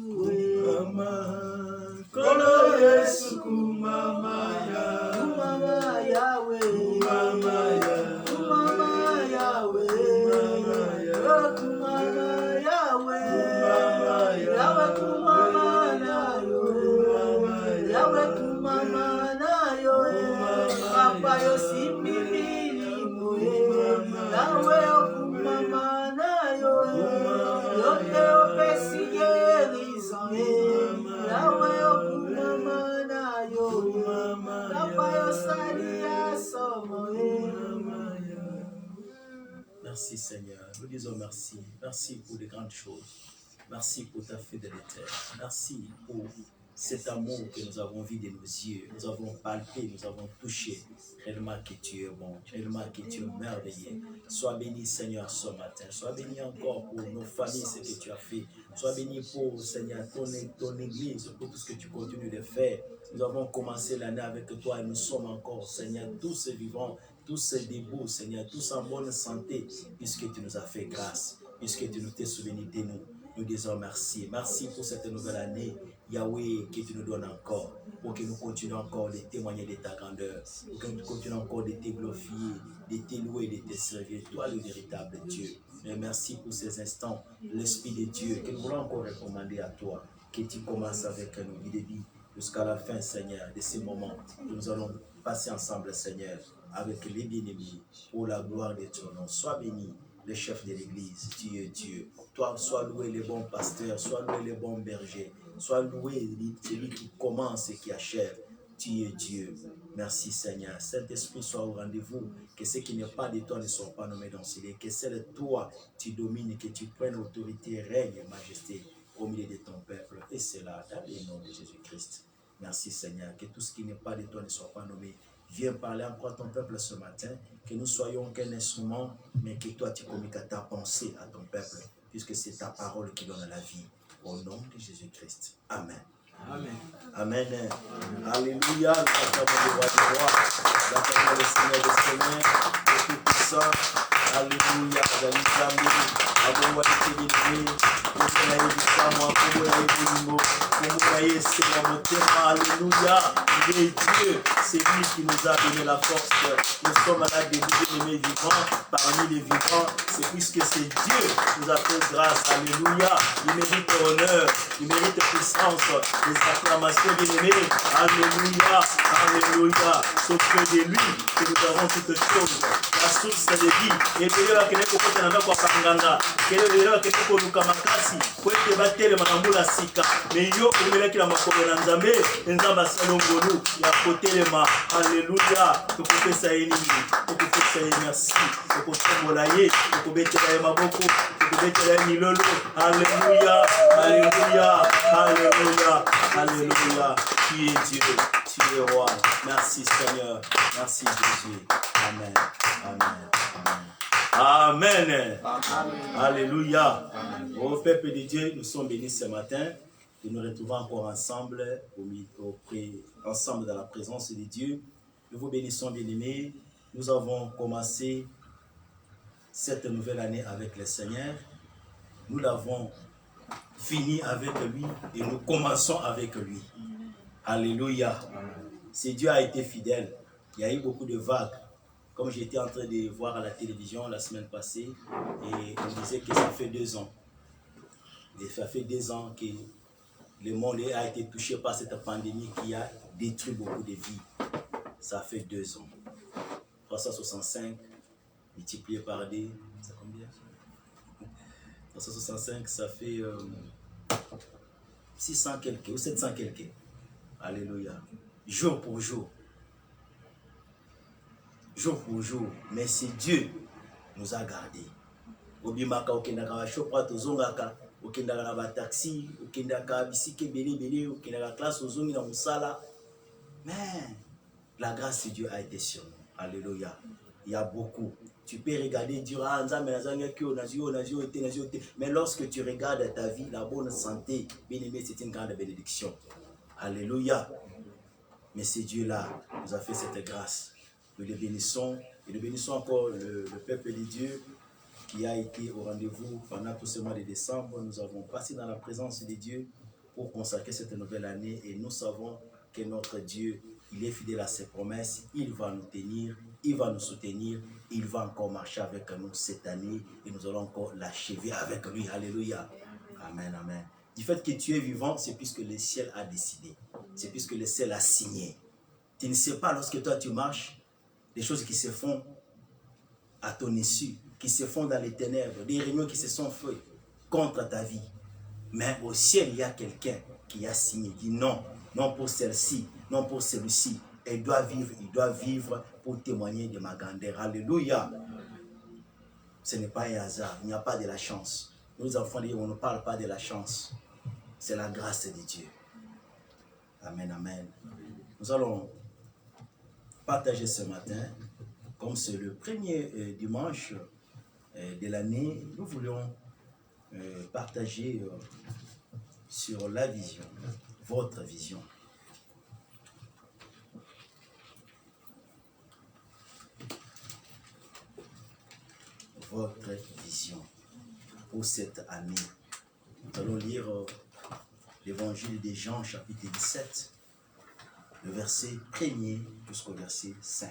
mama Kolo Yesu kumama ya kumama yawe kumama ya kumama yawe kumama ya kumama yawe kumama yawe kumama nayo yawe kumama nayo papa yo simimili moe nawe kumama nayo yote opesi guérison nawe kumama nayo papa yo salia somo Merci Seigneur, nous disons merci. Merci pour les grandes choses. Merci pour ta fidélité. Merci pour cet amour que nous avons vu de nos yeux. Nous avons palpé, nous avons touché. Réellement que tu es bon, réellement que tu es merveilleux. Sois béni Seigneur ce matin. Sois béni encore pour nos familles, ce que tu as fait. Sois béni pour Seigneur ton église, pour tout ce que tu continues de faire. Nous avons commencé l'année avec toi et nous sommes encore Seigneur tous vivants, tous debout Seigneur, tous en bonne santé, puisque tu nous as fait grâce, puisque tu nous t'es souvenu de nous. Nous disons merci. Merci pour cette nouvelle année, Yahweh, que tu nous donnes encore, pour que nous continuions encore de témoigner de ta grandeur, pour que nous continuions encore de te glorifier, de te louer, de te servir, toi le véritable Dieu. Mais merci pour ces instants, l'Esprit de Dieu, que nous voulons encore recommander à toi, que tu commences avec nous, du début jusqu'à la fin, Seigneur, de ces moments que nous allons passer ensemble, Seigneur, avec les bien-aimés, pour la gloire de ton nom. Sois béni, le chef de l'église, tu es Dieu. Toi, sois loué les bons pasteurs, sois loué les bons bergers, sois loué celui qui commence et qui achève. Tu es Dieu. Merci Seigneur. Saint-Esprit soit au rendez-vous. Que ce qui n'est pas de toi ne soit pas nommé dans ce lieu. Que c'est de toi tu domines, que tu prennes autorité, règne et majesté au milieu de ton peuple. Et c'est là, dans le nom de Jésus-Christ. Merci Seigneur. Que tout ce qui n'est pas de toi ne soit pas nommé. Viens parler encore à ton peuple ce matin. Que nous soyons qu'un instrument, mais que toi tu communiques à ta pensée à ton peuple, puisque c'est ta parole qui donne la vie. Au nom de Jésus-Christ. Amen. Amen. Amen. Alléluia. Nous acclamons le roi des rois. Nous acclamons le Seigneur des seigneurs, le Tout-Puissant. Alléluia. Alléluia. Il est Dieu. C'est lui qui nous a donné la force. Nous sommes là des bien-aimés vivants, parmi les vivants. C'est puisque c'est Dieu qui nous a fait grâce. Alléluia. Il mérite honneur, il mérite puissance, les acclamations bien-aimées. Alléluia. Alléluia. C'est auprès de lui que nous avons toutes choses. La source de vie. Et puis là, qu'il est pour côté de Panganga. Qu'il est là, qu'il est pour nous Kamakasi. Pour être battu, le Manamboula Sika. Mais yo, il est là qui a ma commune en Zambé. Nzamba Salongolu. Il a côté les mains. Alléluia. Tu peux faire ça ennemi. Tu peux faire ça merci. Tu peux faire molaye. Tu peux faire ça maboko. Tu peux faire ça milolo. Alléluia. Alléluia. Alléluia. Alléluia. Tu es Dieu. Tu es roi. Merci Seigneur. Merci Jésus. Amen. Amen. Amen. Amen. Alléluia. Au peuple de Dieu, nous sommes bénis ce matin. Et nous retrouvons encore ensemble, ensemble dans la présence de Dieu. Nous vous bénissons, bien-aimés. Nous avons commencé cette nouvelle année avec le Seigneur. Nous l'avons fini avec lui et nous commençons avec lui. Alléluia. Si Dieu a été fidèle, il y a eu beaucoup de vagues. Comme j'étais en train de voir à la télévision la semaine passée, et on disait que ça fait 2 ans. Et ça fait 2 ans que le monde a été touché par cette pandémie qui a détruit beaucoup de vies. ça fait 2 ans. 365 multiplié par D, c'est combien? 365, ça fait 600 quelques ou 700 quelques. Alléluia. Jour pour jour. Jour pour jour. Mais c'est Dieu nous a gardés. Obimaka okendaka ba shopra tozongaka, okendaka ba taxi, okendaka bisike belé, okendaka classe ozongi na musala. Mais la grâce de Dieu a été sur nous. Alléluia. Il y a beaucoup. Tu peux regarder, dire, mais lorsque tu regardes ta vie, la bonne santé, bien aimé, c'est une grande bénédiction. Alléluia. Mais c'est Dieu-là nous a fait cette grâce. Nous le bénissons et nous bénissons encore le peuple de Dieu qui a été au rendez-vous pendant tout ce mois de décembre. Nous avons passé dans la présence de Dieu pour consacrer cette nouvelle année et nous savons que notre Dieu, il est fidèle à ses promesses, il va nous tenir, il va nous soutenir, il va encore marcher avec nous cette année et nous allons encore l'achever avec lui. Alléluia. Amen, amen. Du fait que tu es vivant, c'est puisque le ciel a décidé, c'est puisque le ciel a signé. Tu ne sais pas lorsque toi tu marches, les choses qui se font à ton insu, qui se font dans les ténèbres, des réunions qui se sont faites contre ta vie. Mais au ciel, il y a quelqu'un qui a signé, dit non, non pour celle-ci, non pour celui-ci. Il doit vivre pour témoigner de ma grandeur. Alléluia. Ce n'est pas un hasard, il n'y a pas de la chance. Nous enfants, on ne parle pas de la chance. C'est la grâce de Dieu. Amen, amen. Nous allons partager ce matin, comme c'est le premier dimanche de l'année, nous voulons partager sur la vision, votre vision. Votre vision pour cette année. Nous allons lire l'évangile de Jean, chapitre 17, le verset 1er jusqu'au verset 5.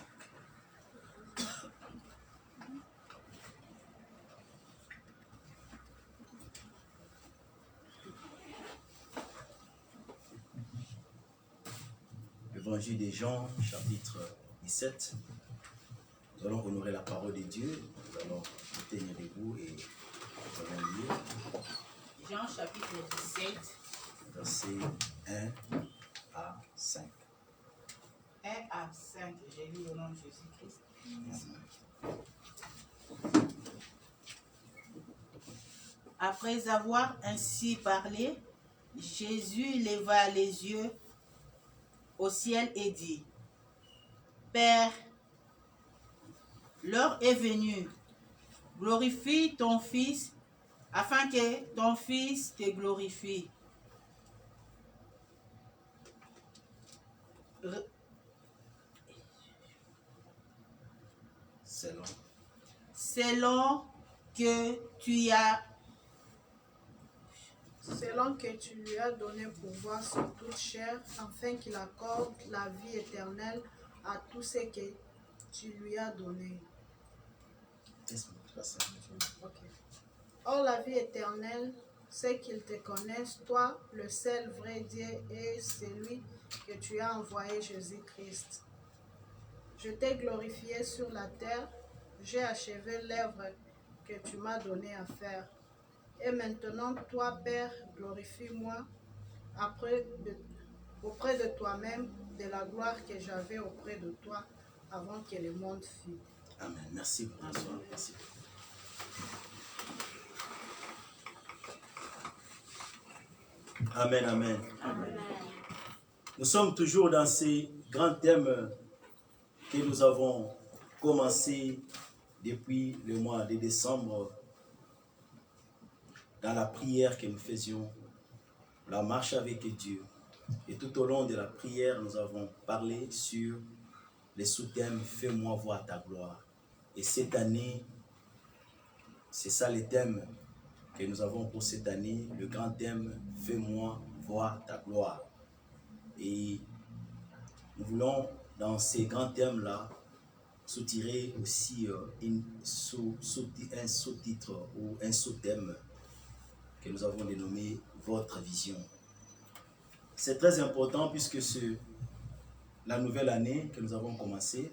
Évangile de Jean, chapitre 17. Nous allons honorer la parole de Dieu. Nous allons nous tenir debout et nous allons lire. Jean, chapitre 17. Versets 1 à 5. 1 à 5. J'ai lu au nom de Jésus-Christ. Après avoir ainsi parlé, Jésus leva les yeux au ciel et dit, Père, l'heure est venue, glorifie ton Fils, afin que ton Fils te glorifie. Selon que tu lui as donné pouvoir sur toute chair, afin qu'il accorde la vie éternelle à tous ceux que tu lui as donné. Okay. Or, la vie éternelle, c'est qu'ils te connaissent, toi, le seul vrai Dieu, et celui que tu as envoyé, Jésus-Christ. Je t'ai glorifié sur la terre, j'ai achevé l'œuvre que tu m'as donné à faire. Et maintenant, toi, Père, glorifie-moi auprès de toi-même de la gloire que j'avais auprès de toi avant que le monde fût. Amen. Merci pour ce soir. Merci. Amen, amen. Amen. Nous sommes toujours dans ces grands thèmes que nous avons commencé depuis le mois de décembre, dans la prière que nous faisions, la marche avec Dieu. Et tout au long de la prière, nous avons parlé sur les sous-thèmes « Fais-moi voir ta gloire ». Et cette année, c'est ça le thème que nous avons pour cette année, le grand thème « Fais-moi voir ta gloire ». Et nous voulons, dans ces grands thèmes-là, soutirer aussi un sous-titre ou un sous-thème que nous avons dénommé « Votre vision ». C'est très important puisque la nouvelle année que nous avons commencé.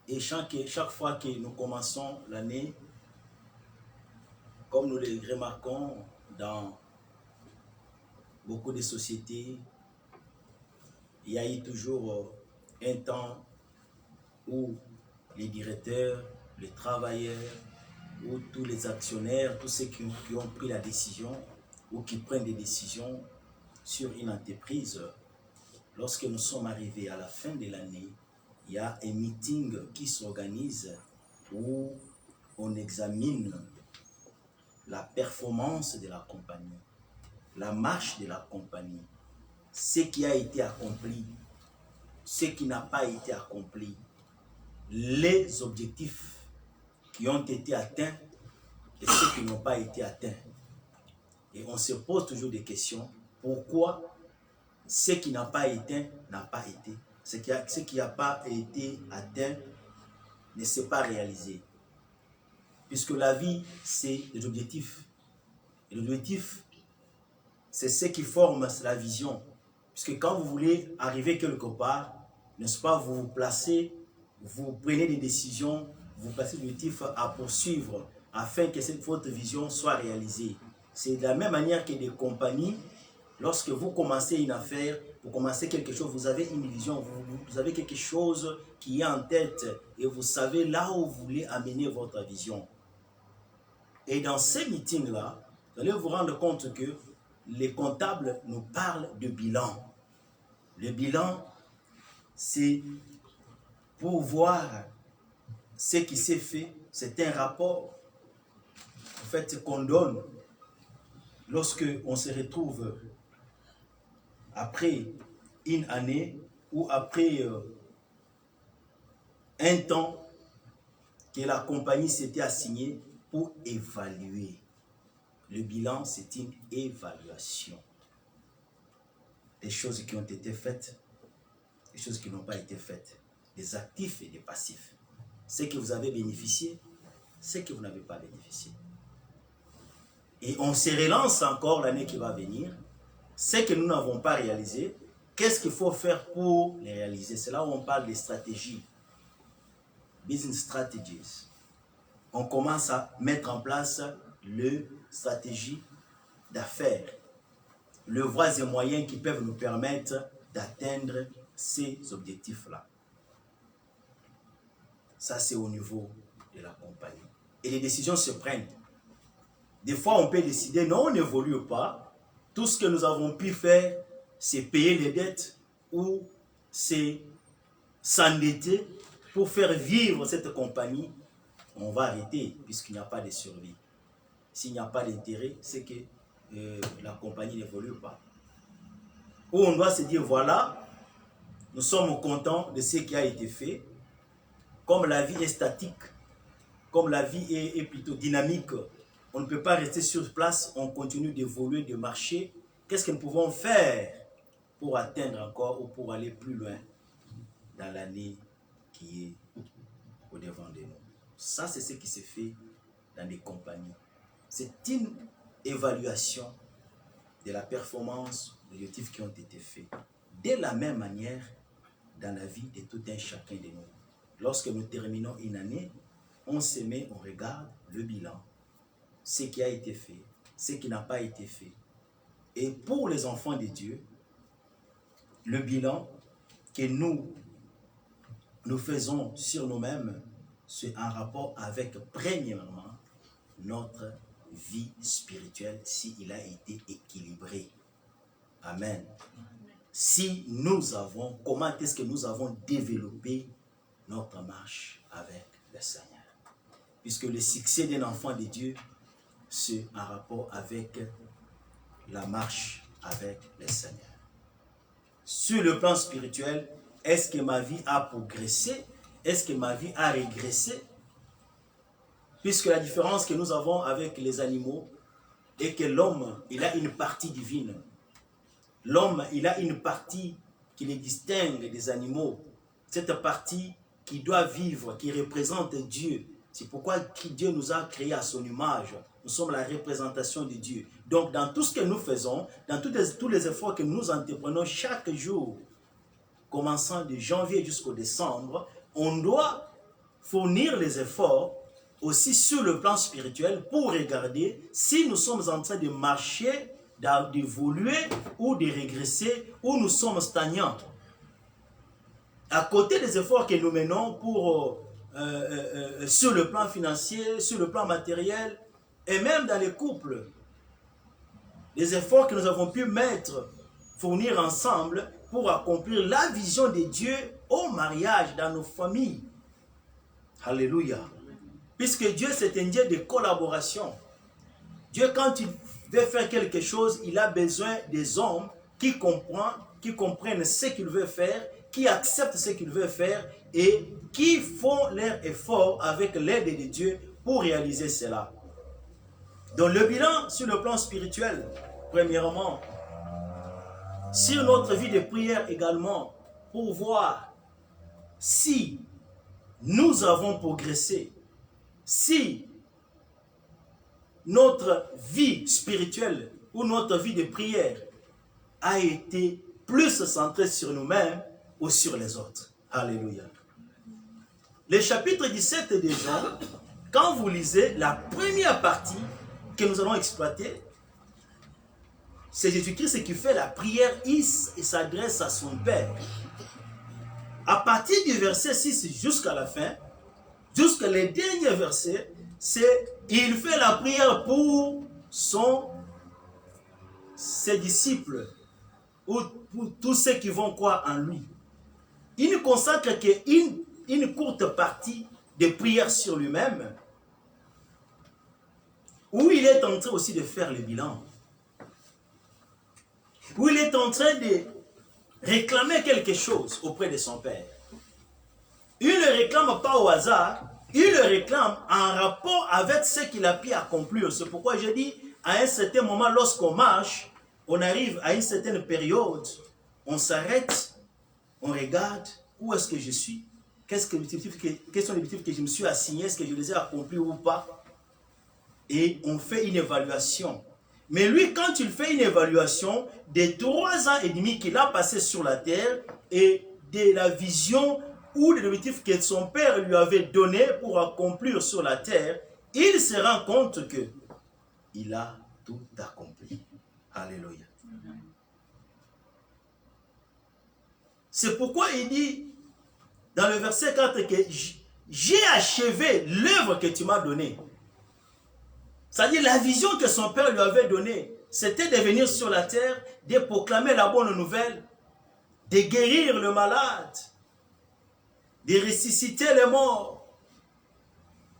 Et chaque fois que nous commençons l'année, comme nous le remarquons dans beaucoup de sociétés, il y a eu toujours un temps où les directeurs, les travailleurs, ou tous les actionnaires, tous ceux qui ont pris la décision ou qui prennent des décisions sur une entreprise, lorsque nous sommes arrivés à la fin de l'année, il y a un meeting qui s'organise où on examine la performance de la compagnie, la marche de la compagnie, ce qui a été accompli, ce qui n'a pas été accompli, les objectifs qui ont été atteints et ceux qui n'ont pas été atteints. Et on se pose toujours des questions. Pourquoi ce qui n'a pas été n'a pas été? Ce qui n'a pas été atteint ne s'est pas réalisé. Puisque la vie, c'est les objectifs. Et l'objectif, c'est ce qui forme la vision. Puisque quand vous voulez arriver quelque part, n'est-ce pas, vous vous placez, vous prenez des décisions, vous placez l'objectif à poursuivre afin que votre vision soit réalisée. C'est de la même manière que des compagnies, lorsque vous commencez une affaire, vous commencez quelque chose, vous avez une vision, vous avez quelque chose qui est en tête et vous savez là où vous voulez amener votre vision. Et dans ces meetings-là, vous allez vous rendre compte que les comptables nous parlent de bilan. Le bilan, c'est pour voir ce qui s'est fait. C'est un rapport en fait, qu'on donne lorsque on se retrouve après une année ou après un temps que la compagnie s'était assignée pour évaluer. Le bilan, c'est une évaluation des choses qui ont été faites, des choses qui n'ont pas été faites, des actifs et des passifs. Ce que vous avez bénéficié, ce que vous n'avez pas bénéficié. Et on se relance encore l'année qui va venir. Ce que nous n'avons pas réalisé, qu'est-ce qu'il faut faire pour les réaliser? C'est là où on parle des stratégies. Business strategies. On commence à mettre en place le stratégie d'affaires. Le voies et moyens qui peuvent nous permettre d'atteindre ces objectifs-là. Ça, c'est au niveau de la compagnie. Et les décisions se prennent. Des fois, on peut décider, non, on n'évolue pas. Tout ce que nous avons pu faire, c'est payer les dettes ou c'est s'endetter pour faire vivre cette compagnie. On va arrêter puisqu'il n'y a pas de survie. S'il n'y a pas d'intérêt, c'est que la compagnie n'évolue pas. Ou on doit se dire, voilà, nous sommes contents de ce qui a été fait. Comme la vie est statique, comme la vie est plutôt dynamique, on ne peut pas rester sur place, on continue d'évoluer, de marcher. Qu'est-ce que nous pouvons faire pour atteindre encore ou pour aller plus loin dans l'année qui est au-devant de nous? Ça, c'est ce qui se fait dans des compagnies. C'est une évaluation de la performance des objectifs qui ont été faits. De la même manière, dans la vie de tout un chacun de nous. Lorsque nous terminons une année, on se met, on regarde le bilan, ce qui a été fait, ce qui n'a pas été fait. Et pour les enfants de Dieu, le bilan que nous faisons sur nous-mêmes, c'est en rapport avec, premièrement, notre vie spirituelle, s'il a été équilibré. Amen. Si nous avons, comment est-ce que nous avons développé notre marche avec le Seigneur? Puisque le succès d'un enfant de Dieu, c'est en rapport avec la marche avec le Seigneur. Sur le plan spirituel, est-ce que ma vie a progressé? Est-ce que ma vie a régressé? Puisque la différence que nous avons avec les animaux est que l'homme, il a une partie divine. L'homme, il a une partie qui le distingue des animaux. Cette partie qui doit vivre, qui représente Dieu. C'est pourquoi Dieu nous a créés à son image. Nous sommes la représentation de Dieu. Donc, dans tout ce que nous faisons, dans tous les efforts que nous entreprenons chaque jour, commençant de janvier jusqu'au décembre, on doit fournir les efforts aussi sur le plan spirituel pour regarder si nous sommes en train de marcher, d'évoluer ou de régresser, ou nous sommes stagnants. À côté des efforts que nous menons sur le plan financier, sur le plan matériel, et même dans les couples, les efforts que nous avons pu fournir ensemble pour accomplir la vision de Dieu au mariage dans nos familles. Alléluia. Puisque Dieu, c'est un Dieu de collaboration. Dieu, quand il veut faire quelque chose, il a besoin des hommes qui comprennent ce qu'il veut faire, qui acceptent ce qu'il veut faire et qui font leur effort avec l'aide de Dieu pour réaliser cela. Donc le bilan sur le plan spirituel, premièrement, sur notre vie de prière également, pour voir si nous avons progressé, si notre vie spirituelle ou notre vie de prière a été plus centrée sur nous-mêmes ou sur les autres. Alléluia. Le chapitre 17 de Jean, quand vous lisez la première partie que nous allons exploiter, c'est Jésus-Christ qui fait la prière, il s'adresse à son Père. À partir du verset 6 jusqu'à la fin, jusqu'à les derniers versets, il fait la prière pour ses disciples ou pour tous ceux qui vont croire en lui. Il ne consacre qu'une courte partie de prière sur lui-même, où il est en train aussi de faire le bilan, où il est en train de réclamer quelque chose auprès de son Père. Il ne le réclame pas au hasard, il le réclame en rapport avec ce qu'il a pu accomplir. C'est pourquoi je dis, à un certain moment, lorsqu'on marche, on arrive à une certaine période, on s'arrête, on regarde, où est-ce que je suis? Quels sont les objectifs que je me suis assigné? Est-ce que je les ai accomplis ou pas? Et on fait une évaluation. Mais lui, quand il fait une évaluation des 3 ans et demi qu'il a passé sur la terre et de la vision ou de l'objectif que son père lui avait donné pour accomplir sur la terre, il se rend compte que il a tout accompli. Alléluia. C'est pourquoi il dit dans le verset 4 que j'ai achevé l'œuvre que tu m'as donnée. C'est-à-dire la vision que son père lui avait donnée, c'était de venir sur la terre, de proclamer la bonne nouvelle, de guérir le malade, de ressusciter les morts,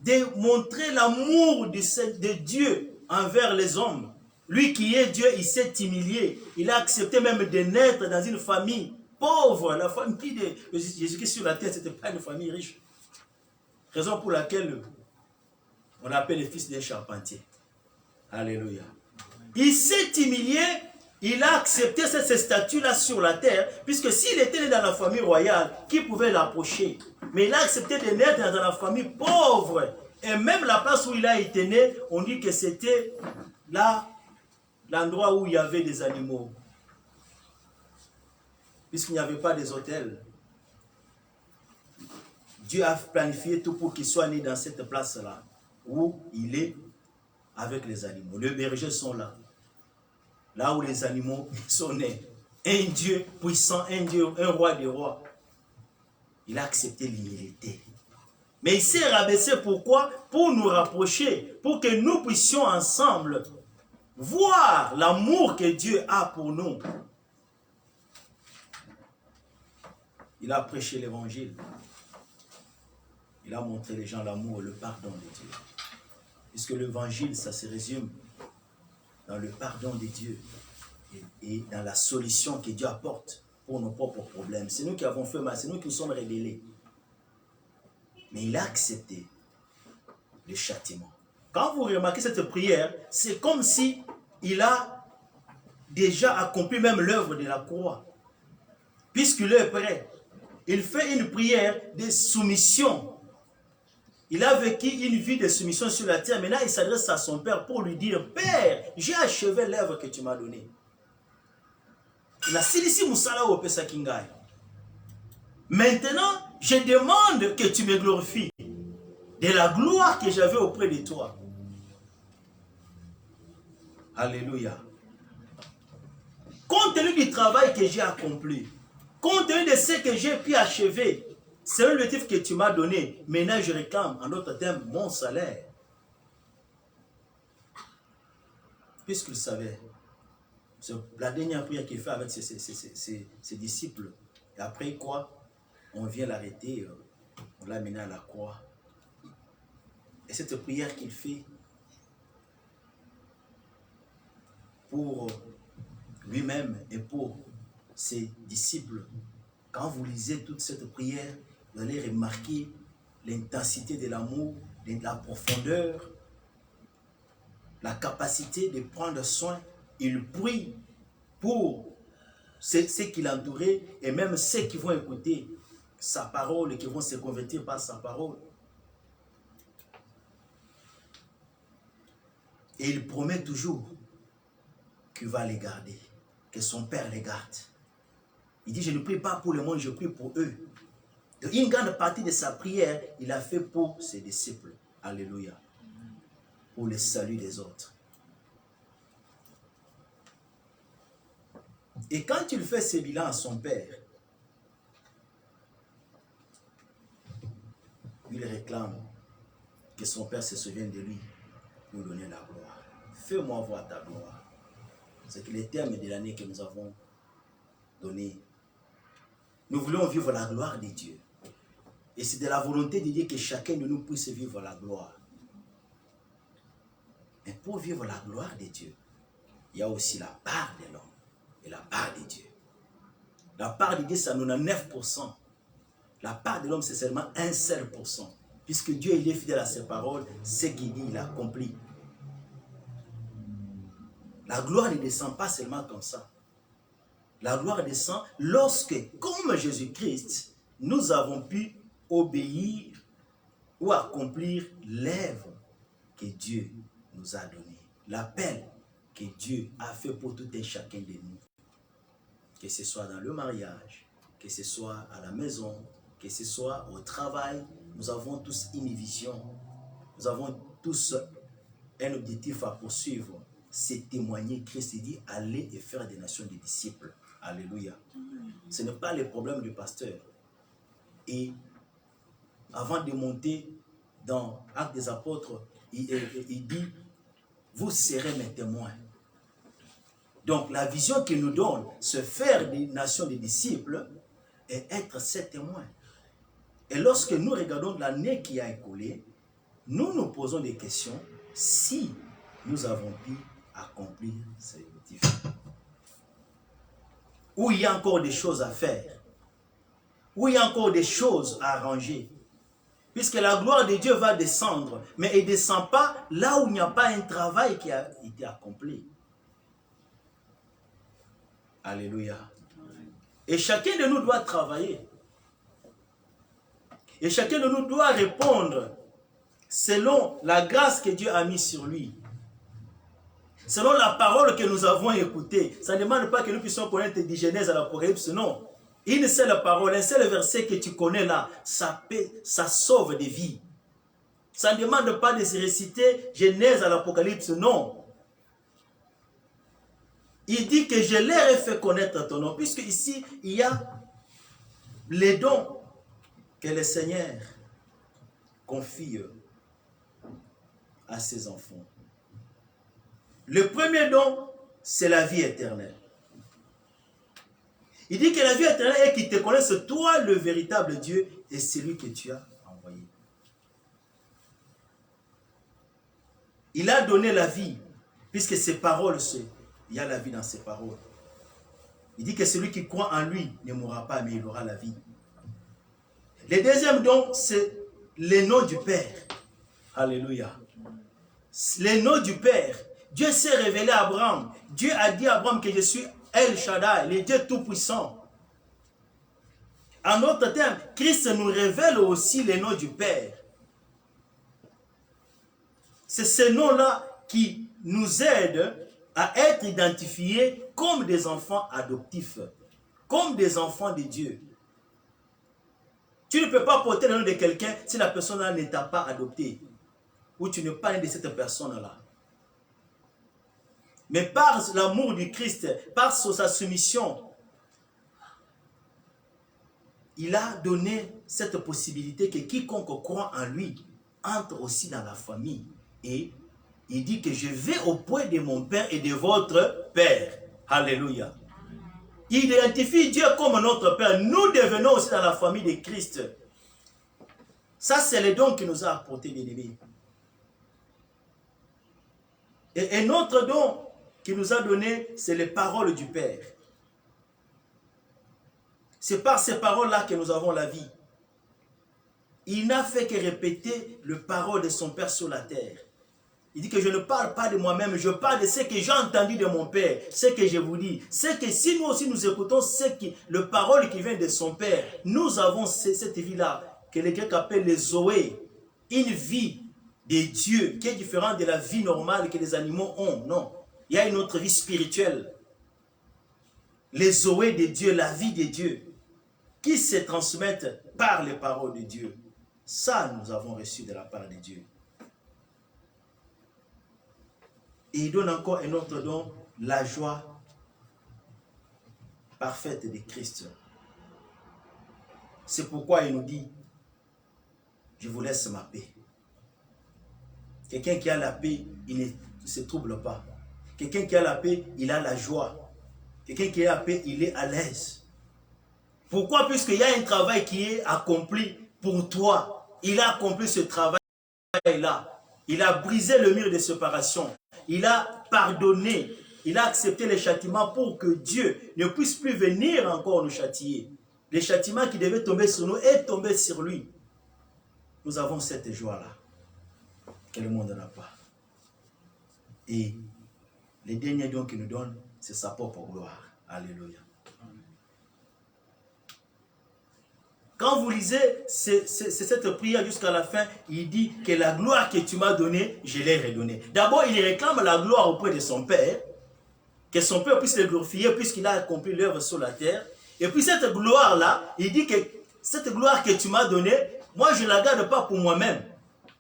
de montrer l'amour de Dieu envers les hommes. Lui qui est Dieu, il s'est humilié. Il a accepté même de naître dans une famille pauvre. La famille de Jésus-Christ sur la terre, ce n'était pas une famille riche. Raison pour laquelle on l'appelle le fils d'un charpentier. Alléluia. Il s'est humilié, il a accepté ce statut-là sur la terre, puisque s'il était né dans la famille royale, qui pouvait l'approcher? Mais il a accepté de naître dans la famille pauvre. Et même la place où il a été né, on dit que c'était là, l'endroit où il y avait des animaux. Puisqu'il n'y avait pas des hôtels. Dieu a planifié tout pour qu'il soit né dans cette place-là, où il est avec les animaux. Les bergers sont là. Là où les animaux sont nés. Un Dieu puissant, un roi des rois. Il a accepté l'humilité. Mais il s'est rabaissé, pourquoi? Pour nous rapprocher, pour que nous puissions ensemble voir l'amour que Dieu a pour nous. Il a prêché l'évangile. Il a montré les gens l'amour et le pardon de Dieu. Puisque l'évangile, ça se résume dans le pardon de Dieu et dans la solution que Dieu apporte pour nos propres problèmes. C'est nous qui avons fait mal, c'est nous qui nous sommes rebellés. Mais il a accepté le châtiment. Quand vous remarquez cette prière, c'est comme si il a déjà accompli même l'œuvre de la croix. Puisqu'il est prêt, il fait une prière de soumission. Il a vécu une vie de soumission sur la terre. Maintenant, il s'adresse à son père pour lui dire, Père, j'ai achevé l'œuvre que tu m'as donnée. La silisi musala wo pesa kingai. Maintenant, je demande que tu me glorifies de la gloire que j'avais auprès de toi. Alléluia. Compte tenu du travail que j'ai accompli, compte tenu de ce que j'ai pu achever, c'est l'objectif que tu m'as donné. Maintenant, je réclame, en d'autres termes, mon salaire. Puisqu'il savait, c'est la dernière prière qu'il fait avec ses disciples. Et après quoi, on vient l'arrêter, on l'a mené à la croix. Et cette prière qu'il fait pour lui-même et pour ses disciples, quand vous lisez toute cette prière, vous allez remarquer l'intensité de l'amour, la profondeur, la capacité de prendre soin. Il prie pour ceux qui l'entouraient et même ceux qui vont écouter sa parole et qui vont se convertir par sa parole. Et il promet toujours qu'il va les garder, que son Père les garde. Il dit, je ne prie pas pour le monde, je prie pour eux. Donc, une grande partie de sa prière, il a fait pour ses disciples. Alléluia. Pour le salut des autres. Et quand il fait ses bilans à son Père, il réclame que son Père se souvienne de lui pour lui donner la gloire. Fais-moi voir ta gloire. C'est que les termes de l'année que nous avons donné. Nous voulons vivre la gloire de Dieu. Et c'est de la volonté de Dieu que chacun de nous puisse vivre la gloire. Mais pour vivre la gloire de Dieu, il y a aussi la part de l'homme et la part de Dieu. La part de Dieu, c'est 99%. La part de l'homme, c'est seulement 1 seul %. Puisque Dieu, il est fidèle à ses paroles, ce qu'il dit, il accomplit. La gloire ne descend pas seulement comme ça. La gloire descend lorsque, comme Jésus-Christ, nous avons pu obéir ou accomplir l'œuvre que Dieu nous a donnée. L'appel que Dieu a fait pour tout un chacun de nous. Que ce soit dans le mariage, que ce soit à la maison, que ce soit au travail, nous avons tous une vision. Nous avons tous un objectif à poursuivre. C'est témoigner. Christ dit, allez et faire des nations des disciples. Alléluia. Ce n'est pas le problème du pasteur. Et avant de monter dans Actes des Apôtres, il dit, vous serez mes témoins. Donc la vision qu'il nous donne, c'est faire des nations des disciples et être ses témoins. Et lorsque nous regardons l'année qui a écoulé, nous nous posons des questions si nous avons pu accomplir ces objectifs. Où il y a encore des choses à faire, où il y a encore des choses à arranger. Puisque la gloire de Dieu va descendre, mais elle ne descend pas là où il n'y a pas un travail qui a été accompli. Alléluia. Et chacun de nous doit travailler. Et chacun de nous doit répondre selon la grâce que Dieu a mise sur lui. Selon la parole que nous avons écoutée. Ça ne demande pas que nous puissions connaître de Genèse à l'Apocalypse, non. Une seule parole, un seul verset que tu connais là, ça sauve des vies. Ça ne demande pas de se réciter Genèse à l'Apocalypse, non. Il dit que je leur ai fait connaître ton nom, puisque ici, il y a les dons que le Seigneur confie à ses enfants. Le premier don, c'est la vie éternelle. Il dit que la vie éternelle est qu'il te connaisse, toi, le véritable Dieu, et celui que tu as envoyé. Il a donné la vie, puisque ses paroles, il y a la vie dans ses paroles. Il dit que celui qui croit en lui ne mourra pas, mais il aura la vie. Le deuxième don, c'est le nom du Père. Alléluia. Le nom du Père. Dieu s'est révélé à Abraham. Dieu a dit à Abraham que je suis El Shaddai, le Dieu Tout-Puissant. En d'autres termes, Christ nous révèle aussi le nom du Père. C'est ce nom-là qui nous aide à être identifiés comme des enfants adoptifs, comme des enfants de Dieu. Tu ne peux pas porter le nom de quelqu'un si la personne-là ne t'a pas adopté. Ou tu n'es pas né de cette personne-là. Mais par l'amour du Christ, par sa soumission, il a donné cette possibilité que quiconque croit en lui entre aussi dans la famille. Et il dit que je vais auprès de mon Père et de votre Père. Alléluia. Il identifie Dieu comme notre Père. Nous devenons aussi dans la famille de Christ. Ça, c'est le don qu'il nous a apporté, bien-aimés. Et notre don qu'il nous a donné, c'est les paroles du Père. C'est par ces paroles-là que nous avons la vie. Il n'a fait que répéter les paroles de son Père sur la terre. Il dit que je ne parle pas de moi-même, je parle de ce que j'ai entendu de mon Père, ce que je vous dis. C'est que si nous aussi nous écoutons le parole qui vient de son Père, nous avons cette vie-là, que les Grecs appellent les Zoé, une vie de Dieu qui est différente de la vie normale que les animaux ont. Non, il y a une autre vie spirituelle. Les Zoé de Dieu, la vie de Dieu, qui se transmettent par les paroles de Dieu. Ça, nous avons reçu de la part de Dieu. Et il donne encore un autre don, la joie parfaite de Christ. C'est pourquoi il nous dit, je vous laisse ma paix. Quelqu'un qui a la paix, il ne se trouble pas. Quelqu'un qui a la paix, il a la joie. Quelqu'un qui a la paix, il est à l'aise. Pourquoi? Puisqu'il y a un travail qui est accompli pour toi. Il a accompli ce travail-là. Il a brisé le mur de séparation. Il a pardonné. Il a accepté les châtiments pour que Dieu ne puisse plus venir encore nous châtier. Les châtiments qui devaient tomber sur nous est tombé sur lui. Nous avons cette joie-là que le monde n'a pas. Et les derniers dons qu'il nous donne, c'est sa propre gloire. Alléluia. Quand vous lisez cette prière jusqu'à la fin, il dit que la gloire que tu m'as donnée, je l'ai redonnée. D'abord, il réclame la gloire auprès de son Père, que son Père puisse le glorifier puisqu'il a accompli l'œuvre sur la terre. Et puis cette gloire-là, il dit que cette gloire que tu m'as donnée, moi je ne la garde pas pour moi-même.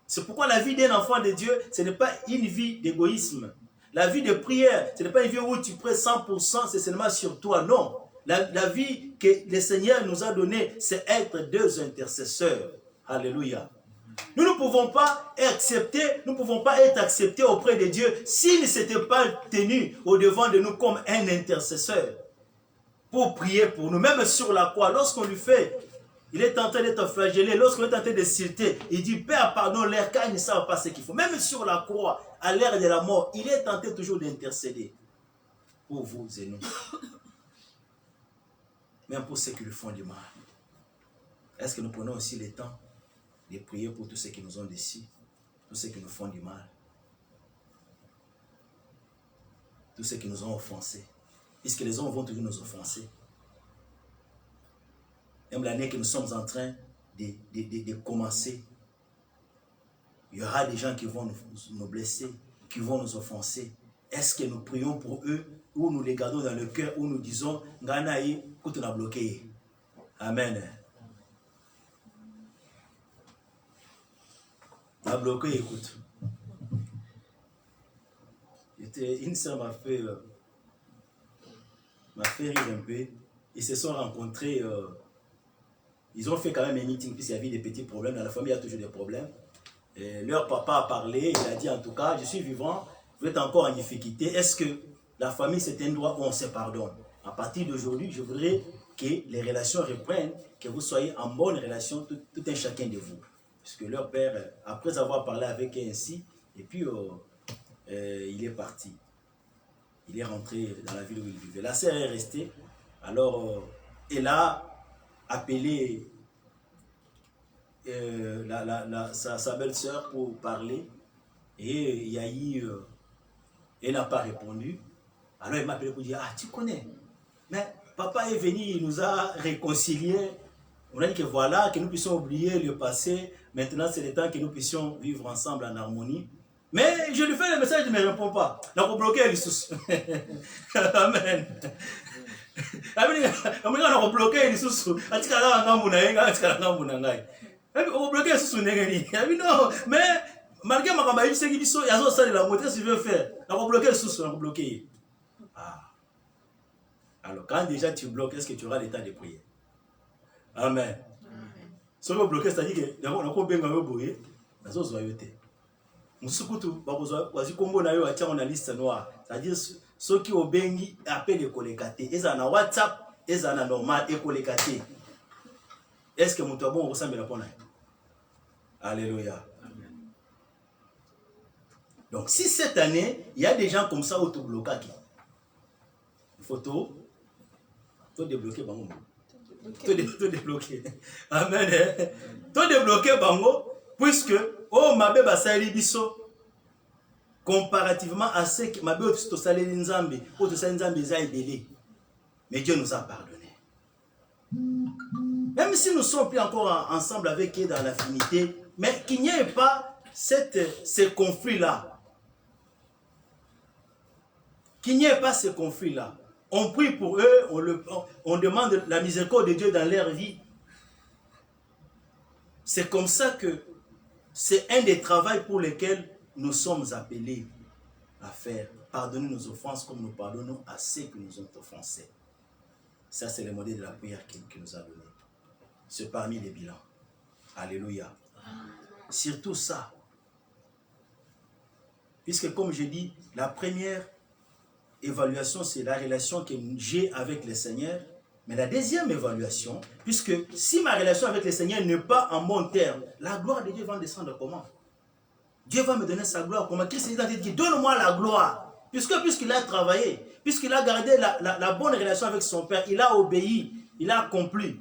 C'est pourquoi la vie d'un enfant de Dieu, ce n'est pas une vie d'égoïsme. La vie de prière, ce n'est pas une vie où tu pries 100%, c'est seulement sur toi, non. La vie que le Seigneur nous a donnée, c'est être deux intercesseurs. Alléluia. Nous ne pouvons pas être acceptés auprès de Dieu s'il ne s'était pas tenu au devant de nous comme un intercesseur pour prier pour nous. Même sur la croix, lorsqu'on lui fait, il est en train d'être flagellé, lorsqu'on est en train de citer, il dit, Père, pardonne-leur car ils ne savent pas ce qu'il faut. Même sur la croix, à l'heure de la mort, il est tenté toujours d'intercéder pour vous et nous. Même pour ceux qui lui font du mal. Est-ce que nous prenons aussi le temps de prier pour tous ceux qui nous ont déçus, tous ceux qui nous font du mal, tous ceux qui nous ont offensés, puisque les hommes vont toujours nous offenser. Même l'année que nous sommes en train de commencer, il y aura des gens qui vont nous blesser, qui vont nous offenser. Est-ce que nous prions pour eux ou nous les gardons dans le cœur, ou nous disons, Nganaï, écoute, on a bloqué. Amen. On a bloqué, écoute. Une sœur m'a fait rire un peu. Ils se sont rencontrés, ils ont fait quand même un meeting, puisqu'il y avait des petits problèmes. Dans la famille, il y a toujours des problèmes. Et leur papa a parlé, il a dit, en tout cas, je suis vivant, vous êtes encore en difficulté. Est-ce que la famille, c'est un droit où on se pardonne? À partir d'aujourd'hui, je voudrais que les relations reprennent, que vous soyez en bonne relation, tout un chacun de vous. Puisque leur père, après avoir parlé avec eux ainsi, et puis il est parti. Il est rentré dans la ville où il vivait. La sœur est restée. Alors, elle a appelé sa belle-sœur pour parler. Et il y a eu... elle n'a pas répondu. Alors il m'a appelé pour dire, ah, tu connais. Mais papa est venu, il nous a réconciliés. On a dit que voilà, que nous puissions oublier le passé. Maintenant, c'est le temps que nous puissions vivre ensemble en harmonie. Mais je lui fais le message, il ne me répond pas. Donc, on bloquait les sous. Amen. On a bloqué les sous. On bloqué les sous. Non, mais malgré ma campagne, c'est qu'il y a ça de la moitié, si je veux faire. On a bloqué les sous, on a bloqué. Ah. Alors, quand déjà tu bloques, est-ce que tu auras l'état de prier? Amen. Si on bloque, c'est-à-dire que on a combien de bouillés, dans nos loyautés. Musukutu, bakozi kombo na yo atia on a liste noire. C'est-à-dire ceux qui ont bengi appellent les kolekate. Ils ont WhatsApp, ils ont normal et kolekate. Est-ce que mon bon ressemble à la Alléluia. Donc si cette année, il y a des gens comme ça auto-bloqués. Il faut tout débloquer bango. Tout débloquer. Amen. Tout débloquer bango puisque oh ma bébé basali biso comparativement à ce que ma bébé to salé nzambe, ou to salé nzambe za ebelé. Mais Dieu nous a pardonné. Même si nous sommes plus encore ensemble avec eux dans l'affinité, mais qu'il n'y ait pas ces conflits-là. Qu'il n'y ait pas ces conflits-là. On prie pour eux, on demande la miséricorde de Dieu dans leur vie. C'est comme ça que c'est un des travaux pour lesquels nous sommes appelés à faire. Pardonner nos offenses comme nous pardonnons à ceux qui nous ont offensés. Ça, c'est le modèle de la prière qu'il nous a donné. C'est parmi les bilans. Alléluia. Surtout ça. Puisque comme je dis, la première évaluation, c'est la relation que j'ai avec le Seigneur. Mais la deuxième évaluation, puisque si ma relation avec le Seigneur n'est pas en bon terme, la gloire de Dieu va descendre comment? Dieu va me donner sa gloire. Comment Christ dit, donne-moi la gloire. Puisqu'il a travaillé, puisqu'il a gardé la bonne relation avec son Père, il a obéi, il a accompli.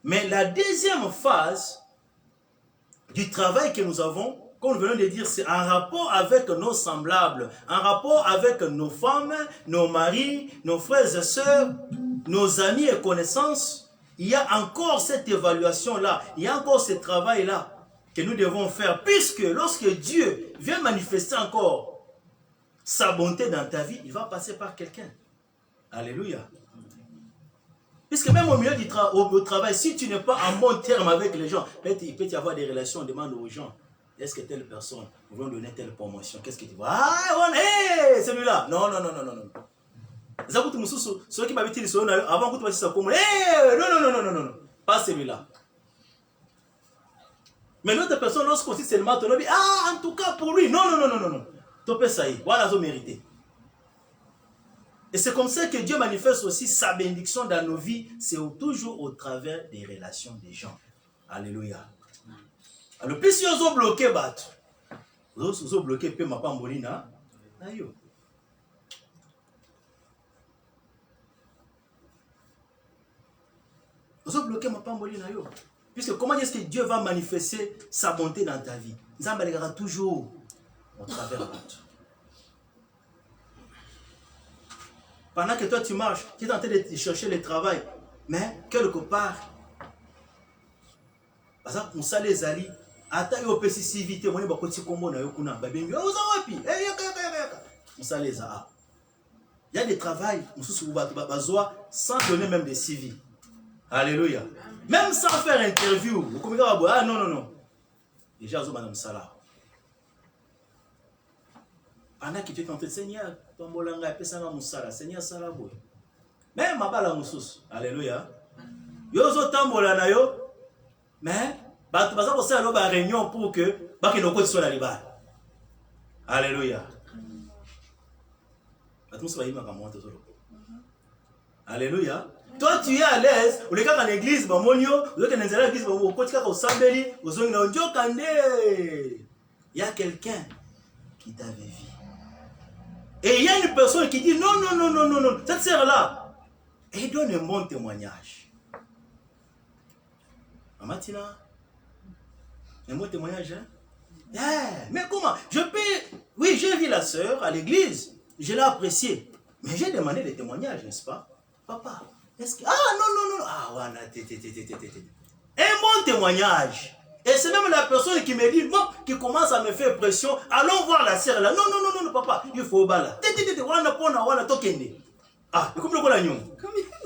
Mais la deuxième phase du travail que nous avons, comme nous venons de dire, c'est en rapport avec nos semblables, en rapport avec nos femmes, nos maris, nos frères et sœurs, nos amis et connaissances. Il y a encore cette évaluation-là, il y a encore ce travail-là que nous devons faire, puisque lorsque Dieu vient manifester encore sa bonté dans ta vie, il va passer par quelqu'un. Alléluia. Puisque même au milieu du travail, si tu n'es pas en bon terme avec les gens, il peut y avoir des relations, on demande aux gens, est-ce que telle personne, nous va donner telle promotion, qu'est-ce que tu vois? Ah, hey, celui-là. Non. Ceux qui m'habitent ici, avant que tu fasses ça comme, non, pas celui-là. Mais l'autre personne, lorsqu'on dit seulement, tu dis, ah, en tout cas pour lui, non. Tu peux ça y, voilà, ils ont mérité. Et c'est comme ça que Dieu manifeste aussi sa bénédiction dans nos vies, c'est toujours au travers des relations des gens. Alléluia. Alors, plus si vous bloqué, vous avez bloqué, peu ma pambolina, ayo. Vous avez bloqué ma pambolina, ayo. Puisque comment est-ce que Dieu va manifester sa bonté dans ta vie? Zamba regardera toujours au travers de l'autre. Pendant que toi tu marches, tu es en train de chercher le travail, mais quelque part, par exemple, on sait les alliés, attends, il y a une spécificité, on est beaucoup de combo na yokuna, babembi, oh zawapi, on sait les alliés. Il y a des travails, on se sans donner même des CV. Alléluia. Même sans faire interview, ah non. Déjà, on a Salah. Pendant que tu es en train de Seigneur, ton bolanga est pesant à Moussala, Seigneur Salabo. Même ma bala Moussous, alléluia. Yozo tambolana yo, mais, tu vas passer à la réunion pour que, bah, que nos côtés soient la libère. Alléluia. Alléluia. Toi, tu es à l'aise, ou les gars dans l'église, il y a quelqu'un qui t'avait vu. Et il y a une personne qui dit non, cette sœur-là, elle donne un bon témoignage. Amatina, un bon témoignage, hein? Yeah. Mais comment? Oui, j'ai vu la sœur à l'église, je l'ai appréciée, mais j'ai demandé des témoignages, n'est-ce pas? Papa, est-ce que... Ah non. Ah, voilà, un bon témoignage. Et c'est même la personne qui me dit, bon, qui commence à me faire pression, allons voir la sœur là. Non, papa, il faut au bas là. Ah, comme le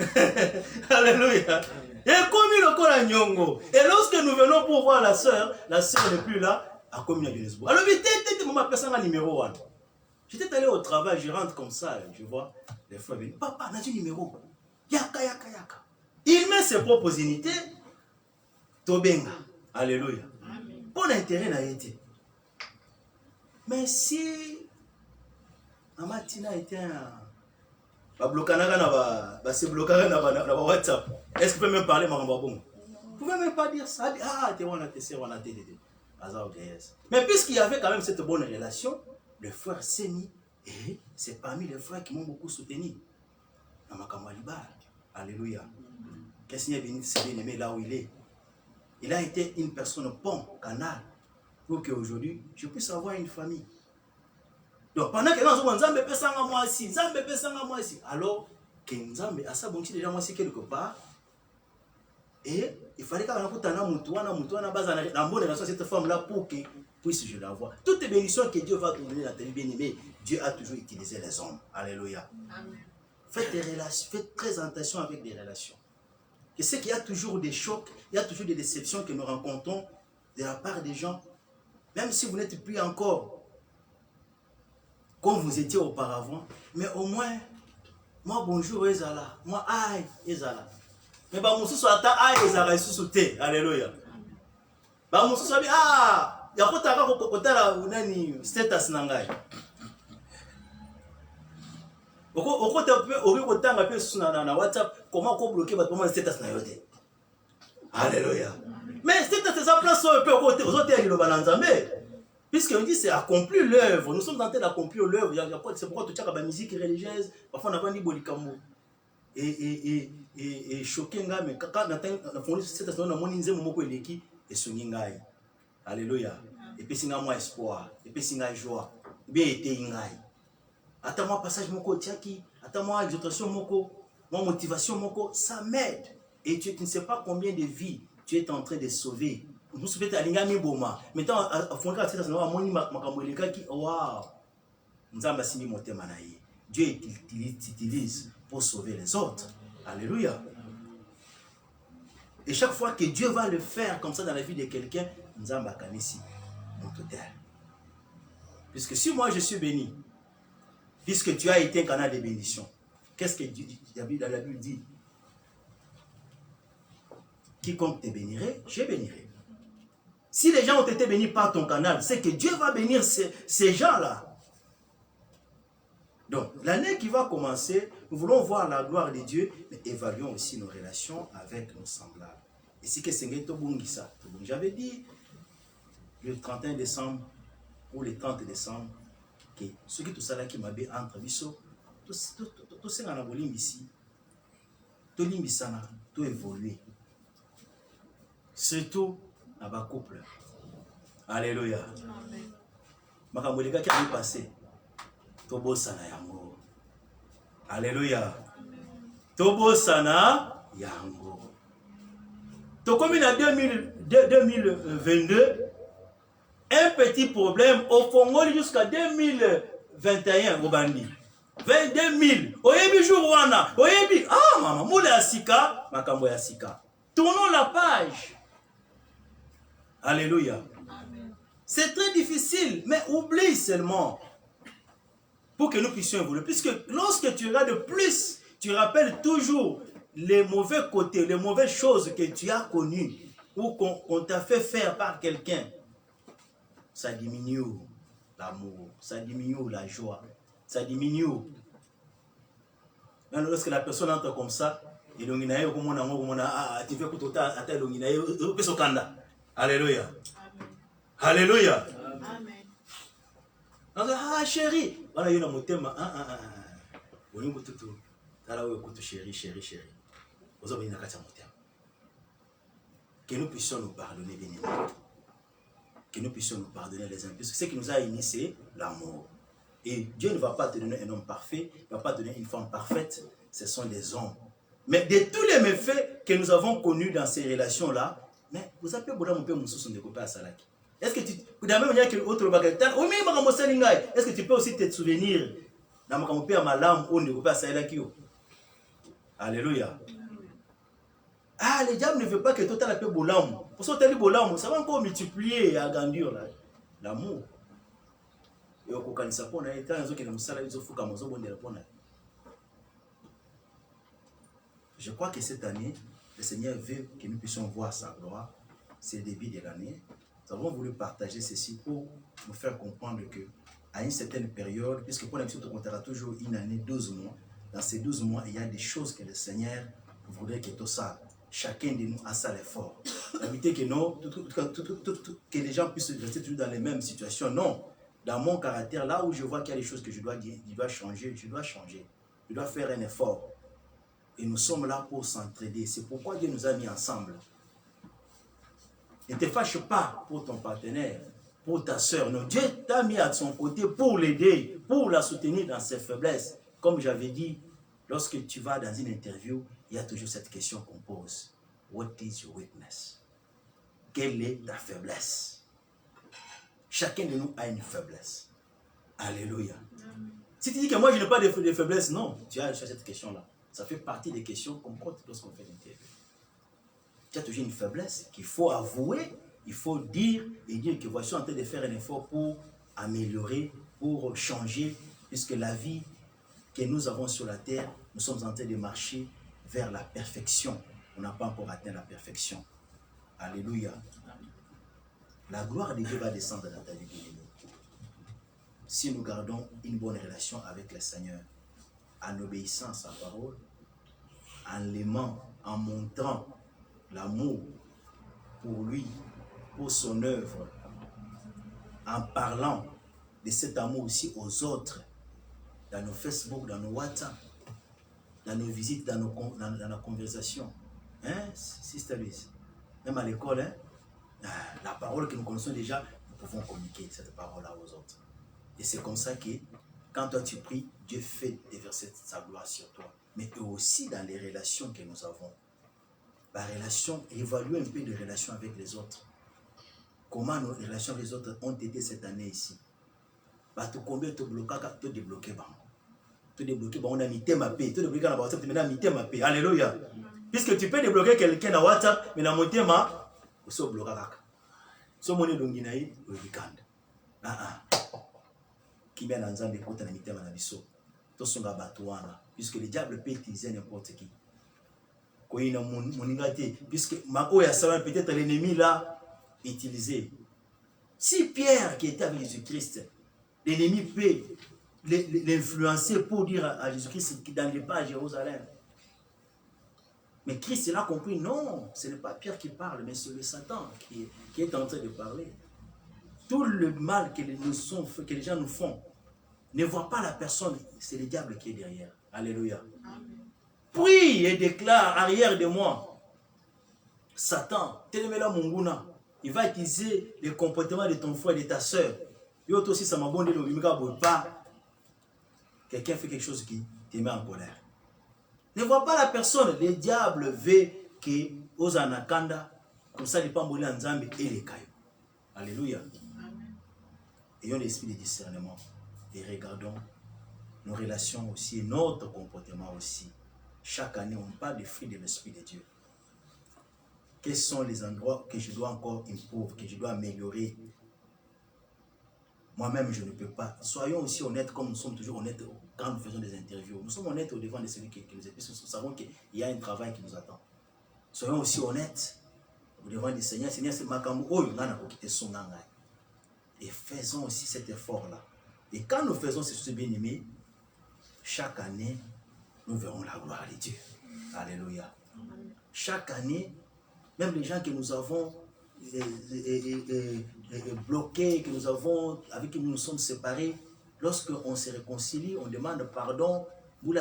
Alléluia. Et comme il est la nyongo. Et lorsque nous venons pour voir la sœur n'est plus là, à comme il y a Johannesburg. Alors, maman personne a numéro 1. J'étais allé au travail, je rentre comme ça, je vois les frères venir. Papa, on a du numéro. Yaka. Il met ses propres unités. Tobenga. Alléluia. Bon intérêt n'a été. Mais si Amatina était un. C'est bloqué dans WhatsApp. Est-ce que vous pouvez même parler, Marambabon? Vous ne pouvez même pas dire ça. Ah, tu on a testé. Mais puisqu'il y avait quand même cette bonne relation, le frère s'est mis, et c'est parmi les frères qui m'ont beaucoup soutenu. Alléluia. Que le Seigneur bénisse ses bien-aimés là où il est. Il a été une personne pont, canal, pour qu'aujourd'hui, je puisse avoir une famille. Donc pendant que nous avons Nzambe pesanga moi ici, alors que Nzambe a ça bon déjà moi ici quelque part, et il fallait qu'on ait un base dans bonne relation cette femme là pour que puisse je la voir. Toutes les bénédictions que Dieu va te donner dans ta vie bien-aimée, Dieu a toujours utilisé les hommes. Alléluia. Amen. Faites des relations, faites très attention avec des relations. Je sais qu'il y a toujours des chocs, il y a toujours des déceptions que nous rencontrons de la part des gens, même si vous n'êtes plus encore comme vous étiez auparavant, mais au moins, moi bonjour Ezala, moi aïe Ezala. Mais bah mon sous attend aïe Ezala et sous-sauté, alléluia. Bah mon sous dit ah, il y a quoi t'as la unani status nangai. Oko t'as pu autant appeler sur na WhatsApp comment qu'on bloquer votre moment status na yote. Alléluia. Mais status c'est sa place au peu côté aux autres ils le balanzambe. Puisqu'on dit c'est accomplir l'œuvre, nous sommes en train d'accomplir l'œuvre. C'est pourquoi tu as la musique religieuse, parfois on n'a pas dit bolikamo. Et choqué, mais quand on a fondé cette assemblée, on a monté un mot et soningai. Alléluia. Et puis c'est un espoir, et puis c'est une joie. Bien été ingai. Attends-moi passage moko tiaki, attends-moi exhortation moko, moi motivation moko, ça m'aide. Et tu ne sais pas combien de vies tu es en train de sauver. Vous savez, maintenant, à fond, quand c'est waouh, Dieu utilise pour sauver les autres. Alléluia. Et chaque fois que Dieu va le faire comme ça dans la vie de quelqu'un, Nzamba kanisi mon total. Puisque si moi je suis béni, puisque tu as été un canal de bénédiction, qu'est-ce que la Bible dit? Quiconque te bénirait, je bénirai. Si les gens ont été bénis par ton canal, c'est que Dieu va bénir ces gens-là. Donc, l'année qui va commencer, nous voulons voir la gloire de Dieu, mais évaluons aussi nos relations avec nos semblables. Et si que c'est Bungisa, j'avais dit le 31 décembre ou le 30 décembre, que ceux qui tout ça là qui m'a bien entre biso, tout ça dans la volume ici, tout l'imbissana, tout évoluer. Surtout à bas couple. Alléluia. Makambolika qui est passé. Tobo sana yango. Alléluia. Tobo sana yango. To comme en 2022, un petit problème au Congo jusqu'à 2021 au Bandi. 22 000. Oyebi jour wana. Oyebi ah maman moule asika, makambo ya sika. Tournons la page. Alléluia. C'est très difficile, mais oublie seulement pour que nous puissions évoluer. Puisque lorsque tu regardes plus, tu rappelles toujours les mauvais côtés, les mauvaises choses que tu as connues ou qu'on t'a fait faire par quelqu'un. Ça diminue l'amour, ça diminue la joie, ça diminue. Même lorsque la personne entre comme ça, tu fais Alléluia. Alléluia. Amen. Ah chérie, voilà il y a mon thème. Chérie. Que nous puissions nous pardonner bien aimés. Que nous puissions nous pardonner les uns. Parce que ce qui nous a initié, l'amour. Et Dieu ne va pas te donner un homme parfait, il ne va pas te donner une femme parfaite. Ce sont des hommes. Mais de tous les méfaits que nous avons connus dans ces relations-là, mais vous appelez Boda mon père Moussou son découpé à Salaki. Est-ce que tu, de la même manière que l'autre bagaille, est-ce que tu peux aussi te souvenir dans mon père Malam ou découpé à Salaki? Alléluia. Ah, le diable ne veut pas que toi tu aies la paix bolam. Pour ça, tu as dit bolam, ça va encore multiplier et agrandir l'amour. Et au coca, ça peut être un qui nous sert à nous offrir comme nous avons dit. Je crois que cette année, le Seigneur veut que nous puissions voir sa gloire. C'est le début de l'année. Nous avons voulu partager ceci pour nous faire comprendre que à une certaine période, puisque pour l'habitude, on comptera toujours une année, 12 mois. Dans ces 12 mois, il y a des choses que le Seigneur voudrait que tout ça, chacun de nous a ça l'effort. Éviter que, que les gens puissent rester toujours dans les mêmes situations. Non. Dans mon caractère, là où je vois qu'il y a des choses que je dois dire, je dois changer. Je dois faire un effort. Et nous sommes là pour s'entraider. C'est pourquoi Dieu nous a mis ensemble. Ne te fâche pas pour ton partenaire, pour ta soeur. Non, Dieu t'a mis à son côté pour l'aider, pour la soutenir dans ses faiblesses. Comme j'avais dit, lorsque tu vas dans une interview, il y a toujours cette question qu'on pose. What is your weakness? Quelle est ta faiblesse? Chacun de nous a une faiblesse. Alléluia. Si tu dis que moi je n'ai pas de faiblesse, non, tu as cette question-là. Ça fait partie des questions qu'on compte lorsqu'on fait l'interview. Tu as toujours une faiblesse qu'il faut avouer, il faut dire et dire que voici en train de faire un effort pour améliorer, pour changer, puisque la vie que nous avons sur la terre, nous sommes en train de marcher vers la perfection. On n'a pas encore atteint la perfection. Alléluia. La gloire de Dieu va descendre dans ta vie. Si nous gardons une bonne relation avec le Seigneur, en obéissant à sa parole, en l'aimant, en montrant l'amour pour lui, pour son œuvre, en parlant de cet amour aussi aux autres, dans nos Facebook, dans nos WhatsApp, dans nos visites, dans nos conversations. Hein, Sister Lise? Même à l'école, hein, la parole que nous connaissons déjà, nous pouvons communiquer cette parole-là aux autres. Et c'est comme ça que, quand toi tu pries, Dieu fait déverser sa gloire sur toi. Mais aussi dans les relations que nous avons. La relation, évaluer un peu les relations avec les autres. Comment nos relations avec les autres ont été cette année ici. Combien tu bloqué, tu débloqué. Tu débloqué, on a mis ma paix. Tu débloqué dans WhatsApp, tu as mis ma paix. Alléluia. Puisque tu peux débloquer quelqu'un dans WhatsApp, mais dans mon thème, tu es bloqué. Si on est dans le week-end. Qui vient dans un des côtés de la thème, puisque le diable peut utiliser n'importe qui. Puisque peut-être l'ennemi l'a utilisé. Si Pierre qui était avec Jésus-Christ, l'ennemi peut l'influencer pour dire à Jésus-Christ qu'il n'allait pas à Jérusalem. Mais Christ l'a compris, non, ce n'est pas Pierre qui parle, mais c'est le Satan qui est en train de parler. Tout le mal que les gens nous font, ne voit pas la personne, c'est le diable qui est derrière. Alléluia. Amen. Prie et déclare arrière de moi. Satan, il va utiliser le comportement de ton frère et de ta soeur. Quelqu'un fait quelque chose qui te met en colère. Ne vois pas la personne. Le diable veut que aux anakanda, comme ça, les pamboli en Zambie et les cailloux. Alléluia. Amen. Ayons l'esprit de discernement et regardons nos relations aussi, notre comportement aussi. Chaque année, on parle des fruits de l'Esprit de Dieu. Quels sont les endroits que je dois encore improver, que je dois améliorer? Moi-même, je ne peux pas. Soyons aussi honnêtes comme nous sommes toujours honnêtes quand nous faisons des interviews. Nous sommes honnêtes au devant de celui qui nous écoute. Nous savons qu'il y a un travail qui nous attend. Soyons aussi honnêtes au devant du Seigneur. Seigneur, c'est ma camou. Et faisons aussi cet effort-là. Et quand nous faisons ces choses bien-aimées, chaque année, nous verrons la gloire de Dieu. Alléluia. Chaque année, même les gens que nous avons bloqués, que nous avons, avec qui nous nous sommes séparés, lorsqu'on se réconcilie, on demande pardon. On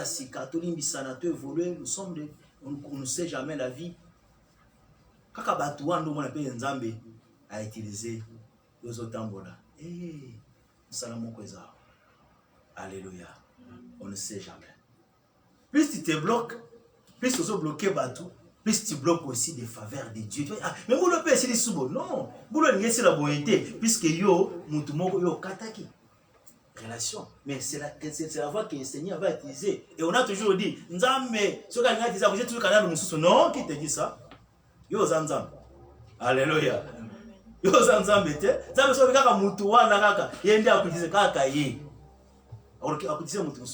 ne sait jamais la vie. Kakabatuan, nous a utilisé les autres tambola. Alléluia. On ne sait jamais. Plus tu te bloques, plus tu es bloqué, plus tu bloques aussi des faveurs de Dieu. Mais vous ne pouvez pas essayer de soubo. Non. Vous ne pouvez pas la bonté. Puisque yo, mutumoko yo kataki. relation. Mais c'est la voie que le Seigneur va utiliser. Et on a toujours dit, Nzambe, ce qu'on a dit, vous êtes toujours canal de non, qui te dit ça? Yo Zanzam. Alléluia. Yo Zanzam était. Ça me sauve kaka mutuwa na kaka. Yende akutize kaka ye. Akutize mutuwa.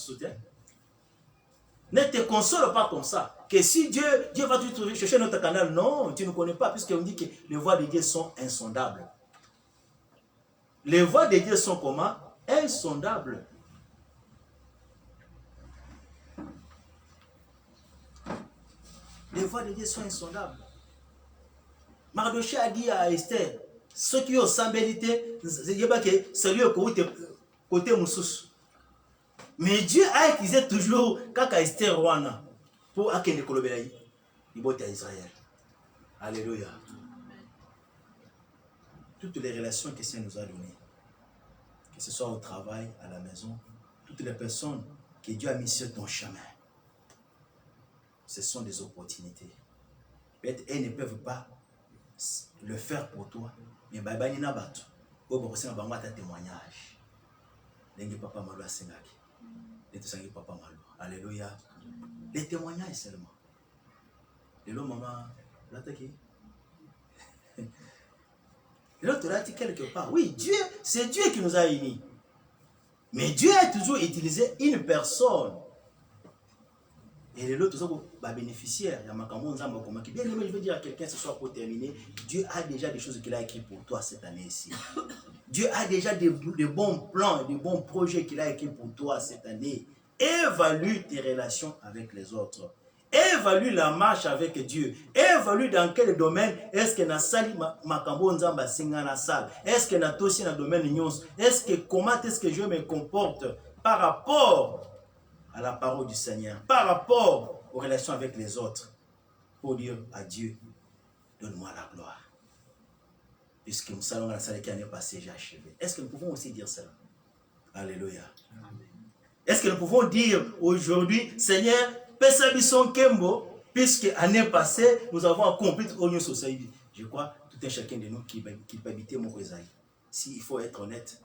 Ne te console pas comme ça. Que si Dieu va te chercher notre canal, non, tu ne connais pas, puisqu'on dit que les voies de Dieu sont insondables. Les voies de Dieu sont comment? Insondables. Les voies de Dieu sont insondables. Mardoché a dit à Esther, ceux qui ont sambélité, c'est celui côté Moussous. Mais Dieu a utilisé toujours Kaka Esther Rwana pour Akene Kolobelaï, l'Ibote à Israël. Alléluia. Toutes les relations que le Seigneur nous a données, que ce soit au travail, à la maison, toutes les personnes que Dieu a mis sur ton chemin, ce sont des opportunités. Peut-être elles ne peuvent pas le faire pour toi, mais Baïbani Nabato, au Borossé Nabamata témoignage. Nengi Papa Malou Asengaki. Papa Malou. Alléluia. Les témoignages seulement. Et là, maman, l'attaqué. Et là, tu l'as dit quelque part. Oui, Dieu, c'est Dieu qui nous a unis. Mais Dieu a toujours utilisé une personne. Et l'autre, tout ça, bénéficiaire. Il y a bien aimé, je veux dire à quelqu'un ce soir pour terminer. Dieu a déjà des choses qu'il a écrites pour toi cette année-ci. Dieu a déjà des bons plans, des bons projets qu'il a écrits pour toi cette année. Évalue tes relations avec les autres. Évalue la marche avec Dieu. Évalue dans quel domaine est-ce que na sali makambo nzamba singa na sal. Est-ce que na tosi na domaine nyons. Est-ce que comment est-ce que je me comporte par rapport à la parole du Seigneur, par rapport aux relations avec les autres, pour dire à Dieu, donne-moi la gloire. Puisque nous savons la salle qui est passée, j'ai achevé. Est-ce que nous pouvons aussi dire cela? Alléluia. Est-ce que nous pouvons dire aujourd'hui, Seigneur, Pessabison Kembo, puisque l'année passée, nous avons accompli l'Union Society. Je crois, tout un chacun de nous qui peut habiter mon Résaï. S'il faut être honnête,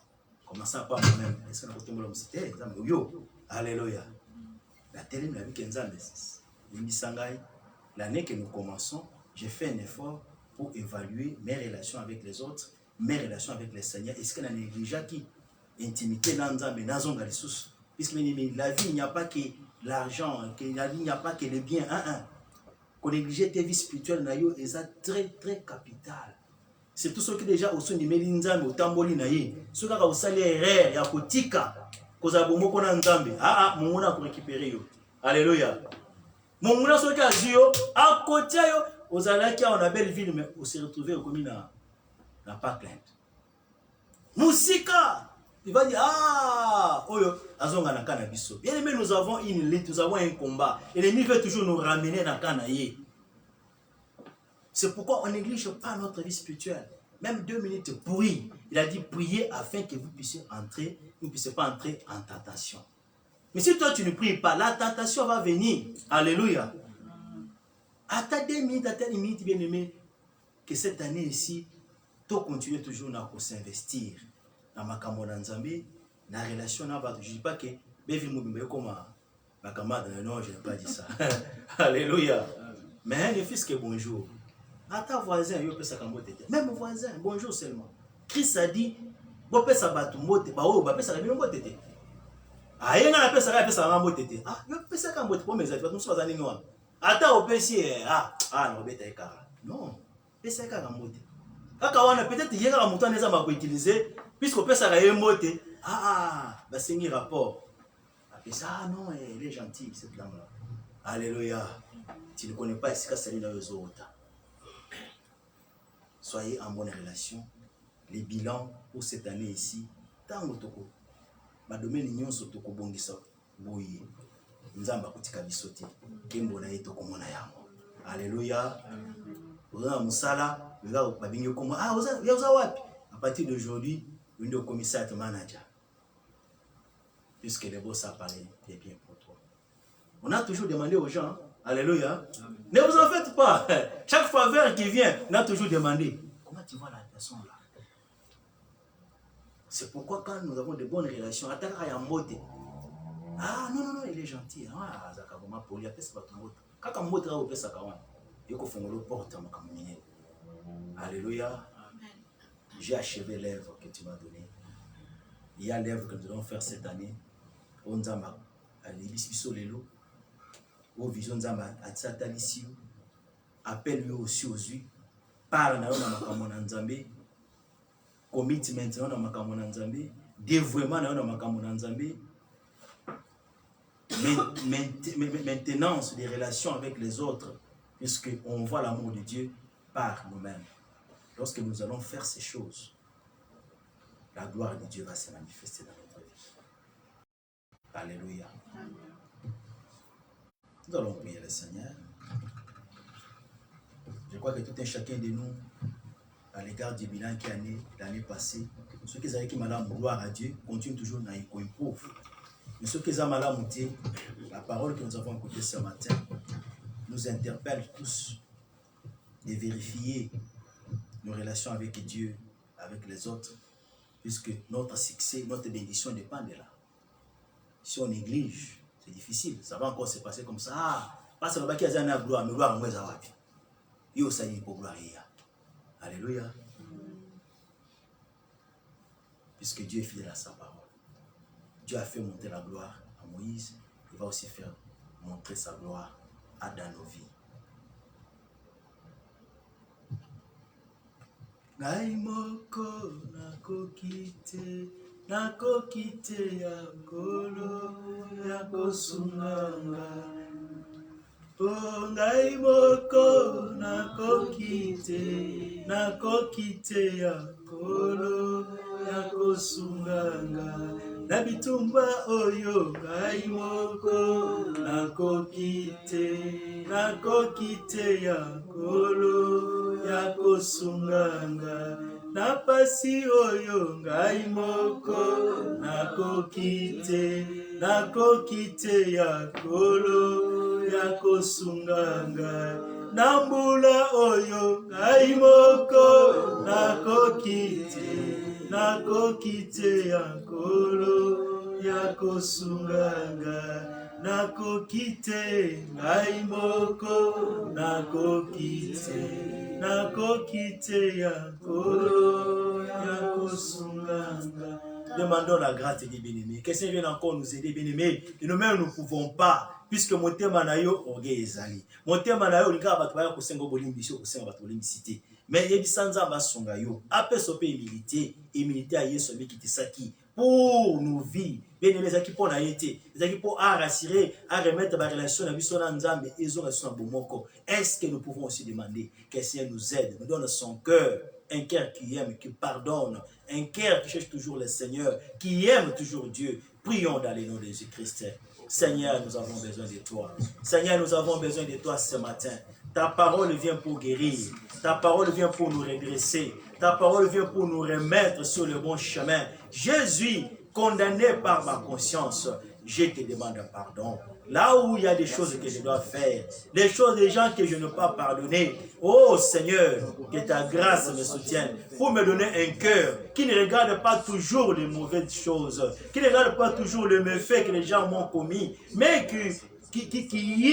commençons par moi-même. Est-ce que nous avons cité? Alléluia. La télé, la vie l'année que nous commençons, j'ai fait un effort pour évaluer mes relations avec les autres, mes relations avec le Seigneur. Est-ce que la négligence qui intimité Nanzambe, Nazonga les sous? Puisque la vie, il n'y a pas que l'argent, la vie, il n'y a pas que les biens. Qu'on néglige tes vies spirituelles, c'est très, très capital. C'est tout ce qui déjà au son de Mélinzambe, au Tamboli, ceux qui ont salé erreur, il y a Kotika, Kozabombo Konanzambe. Mon pour récupérer. Alléluia. Mon mouna soki a zio, à côté, aux alaki on a belle ville, mais on s'est retrouvé au commun dans Parkland. Musika, il va dire oyo, azonga na cannabis. Bien aimé, nous avons une lutte, nous avons un combat. Et l'ennemi veut toujours nous ramener dans Canaïe. C'est pourquoi on ne néglige pas notre vie spirituelle. Même 2 minutes pourries. Il a dit priez afin que vous puissiez entrer, vous ne puissiez pas entrer en tentation. Mais si toi tu ne pries pas, la tentation va venir. Alléluia. Attends 2 minutes, attends 1 minute, bien aimé, que cette année ici, tu continues toujours à s'investir dans ma camarade Nzambi, dans la relation. Je ne dis pas que Bévi Moubimbe comme ma camarade, non, je n'ai pas dit ça. Alléluia. Mais un fils que bonjour. À ta voisin, il peut s'accompagner. Même voisin, bonjour seulement. Christ a dit, bon, peut s'abattre, bah, ça ah, il y a un peu ça, il y a un peu ça. Ah, il y a un peu ça, il y a un peu ça. Nous sommes allés nous. Attends, au PC, non, bête, non, PC, il y a un peu ça. Peut-être qu'il y a un mouton qui va utiliser, puisqu'au PC, il y a un peu ça. Bah, c'est un rapport. Ah, non, elle est gentille, cette dame-là. Alléluia. Tu ne connais pas ici, c'est dans les autres. Soyez en bonne relation. Les bilans pour cette année ici, tant que ma domaine union soto ko bongisa boye nzamba kutika bisote kembo na yeto komona yango. Alléluia. Oza musala nga babingi komo oza wapi? À partir d'aujourd'hui, une de commissaire manager. Puisque les boss a parlé, c'est bien pour toi. On a toujours demandé aux gens, alléluia. Ne vous en faites pas. Chaque faveur qui vient, on a toujours demandé. Comment tu vois la personne là? C'est pourquoi quand nous avons de bonnes relations, ah non, non, non, il est gentil. Ah, Zakaboma Poli, après ça va tout le monde. Quand on montre au Pessakawan, il faut faire le porte à ma communion. Alléluia. J'ai achevé l'œuvre que tu m'as donnée. Il y a l'œuvre que nous allons faire cette année. On zamba à l'Ibisiso Lelo. Au vision zamba à Tsatalisio. Appelle-lui aussi aux yeux. Parle na ma kamona nzambe. Commitment na ma kamona nzambe. Dévouement na ma kamona nzambe. Maintenance des relations avec les autres, puisqu'on voit l'amour de Dieu par nous-mêmes. Lorsque nous allons faire ces choses, la gloire de Dieu va se manifester dans notre vie. Alléluia. Nous allons prier le Seigneur. Je crois que tout un chacun de nous, à l'égard du bilan qui est né l'année passée, ceux qui avaient qui madame gloire à Dieu, continuent toujours dans les coins pauvres. Mais ceux qui ont malamouté, la parole que nous avons écoutée ce matin nous interpelle tous de vérifier nos relations avec Dieu, avec les autres, puisque notre succès, notre bénédiction dépend de là. Si on néglige, c'est difficile. Ça va encore se passer comme ça. Ah, parce que le baki a la gloire, mais gloire en moi, ça va bien. Il y a aussi pour gloire. Alléluia. Puisque Dieu est fidèle à sa parole. Dieu a fait monter la gloire à Moïse, il va aussi faire montrer sa gloire à dans nos vies. Naimoko nakokite ya kolo ya kosunganga. Oh naimoko nakokite ya kolo ya kosunganga. Nabitumba oyo ngai moko nakokite ya kolo ya kosunganga. Napasi oyo ngai moko nakokite ya kolo ya kosunganga. Nambula oyo ngai moko nakokite ya kolo ya kosunganga. Nakokite ngai moko nakokite ya kolo ya kosunganga. Demandons la grâce des bien-aimés. Que Seigneur vienne encore nous aider, bien-aimés. Et nous-mêmes, nous ne pouvons pas. Puisque mon thème anayo orgueil ezali. Mon thème anayo linga batwaya kusengo bolimbisho kusenga batolimbisité. Mais yebisanza basonga yo. Après sope humilité à Yesu qui te saki pour nos vies. Bien aimé zaki pour na été. Zaki pour à rassurer, à remettre la relation na biso na nzambe ezo na son bomoko. Est-ce que nous pouvons aussi demander que le Seigneur nous aide, nous donne son cœur, un cœur qui aime, qui pardonne, un cœur qui cherche toujours le Seigneur, qui aime toujours Dieu. Prions dans le nom de Jésus-Christ. Seigneur, nous avons besoin de toi. Seigneur, nous avons besoin de toi ce matin. Ta parole vient pour guérir. Ta parole vient pour nous redresser. Ta parole vient pour nous remettre sur le bon chemin. Jésus, condamné par ma conscience, je te demande pardon. Là où il y a des choses que je dois faire, des choses des gens que je ne peux pas pardonner, oh Seigneur, que ta grâce me soutienne pour me donner un cœur qui ne regarde pas toujours les mauvaises choses, qui ne regarde pas toujours les méfaits que les gens m'ont commis, mais qui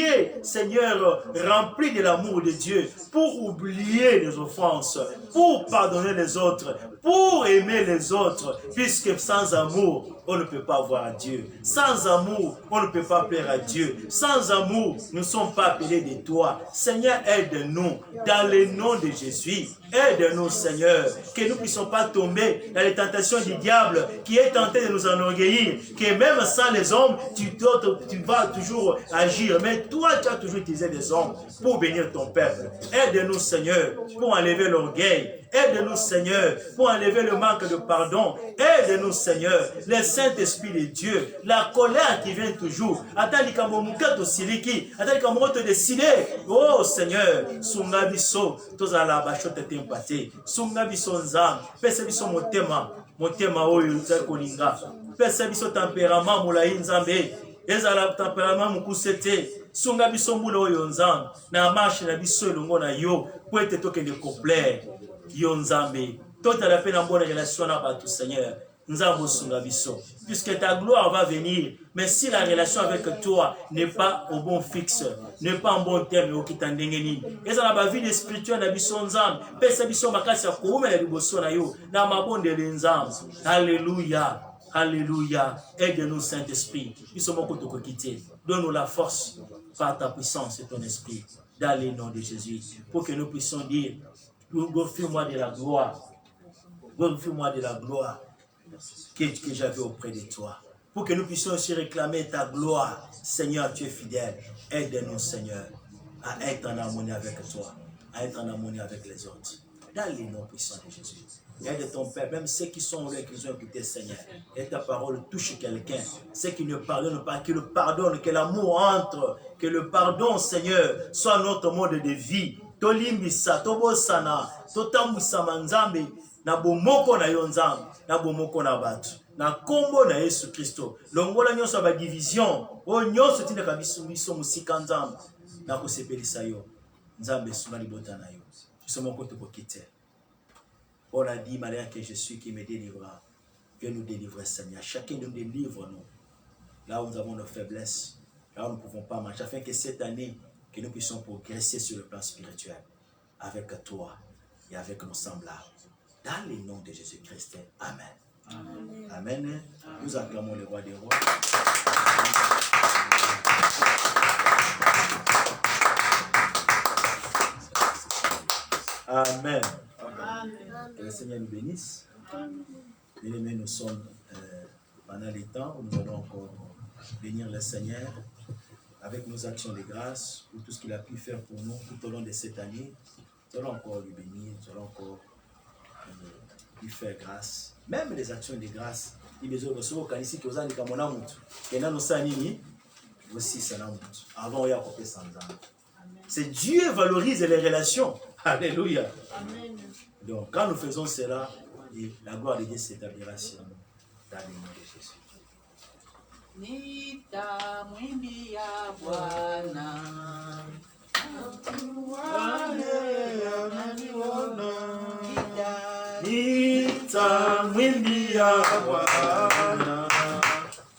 est, Seigneur, rempli de l'amour de Dieu pour oublier les offenses, pour pardonner les autres, pour aimer les autres, puisque sans amour, on ne peut pas voir Dieu. Sans amour, on ne peut pas plaire à Dieu. Sans amour, nous ne sommes pas appelés de toi. Seigneur, aide-nous dans le nom de Jésus. Aide-nous, Seigneur, que nous ne puissions pas tomber dans les tentations du diable qui est tenté de nous enorgueillir, que même sans les hommes, tu vas toujours agir. Mais toi, tu as toujours utilisé les hommes pour bénir ton peuple. Aide-nous, Seigneur, pour enlever l'orgueil. Aide-nous, Seigneur, pour enlever le manque de pardon. Aide-nous, Seigneur, le Saint-Esprit de Dieu, la colère qui vient toujours. Oh, Seigneur, sunga biso, tozala bashote tempate, sunga biso nzam, pese biso motema oyo kolinga, pese biso tempérament mulayi nzambe, ezala tempérament mukusete, sunga biso mbula oyo nzam, na marche na biso elongo na yo, po ete tokende complaire. Yo nzambe, toute la peine en bonne relation à tout Seigneur. puisque ta gloire va venir. Mais si la relation avec toi n'est pas au bon fixe, n'est pas en bon terme, et ça n'a pas vie spirituelle na biso nzambe, pesa biso makasi ya koumela liboso na yo, na mabondeli nzambe. Alléluia, alléluia. Aide-nous Saint-Esprit. Donne-nous la force par ta puissance et ton esprit, dans le nom de Jésus, pour que nous puissions dire, glorifie-moi de la gloire, glorifie-moi de la gloire que j'avais auprès de toi. Pour que nous puissions aussi réclamer ta gloire. Seigneur, tu es fidèle. Aide-nous, Seigneur, à être en harmonie avec toi, à être en harmonie avec les autres. Dans les noms puissants de Jésus. Aide ton Père, même ceux qui sont là, qui ont écouté, Seigneur. Et ta parole touche quelqu'un. Ceux qui ne pardonnent pas, qui le pardonnent, que l'amour entre, que le pardon, Seigneur, soit notre mode de vie. Tolimbisa, tobosana, totambusa manzambe, na bomoko na yonzambe, na bomoko na batu. Na kombo na Yesu Kristo. Longola nyonso ba division. O nyonso tinaka biso musika nzambe. Na kosepelisa yo. Nzambe suna libota na yo. Biso moko to kokite. On a dit, malgré que je suis qui me délivrera. Viens nous délivrer, Seigneur. Chacun nous délivre, nous. Là où nous avons nos faiblesses, là où nous ne pouvons pas marcher, afin que cette année, que nous puissions progresser sur le plan spirituel avec toi et avec nos semblables. Dans le nom de Jésus-Christ. Amen. Amen. Amen. Nous acclamons le roi des rois. Amen. Que le Seigneur nous bénisse. Bien-aimés, nous sommes pendant les temps où nous allons encore bénir le Seigneur avec nos actions de grâce pour tout ce qu'il a pu faire pour nous tout au long de cette année. Nous allons encore lui bénir, nous allons encore lui faire grâce. Même les actions de grâce, c'est Dieu valorise les relations. Alléluia. Amen. Donc, quand nous faisons cela, la gloire de Dieu s'établira sur nous. Dans le nom de Jésus. Nita mwimbi ya Bwana. Nita mwimbi ya Bwana.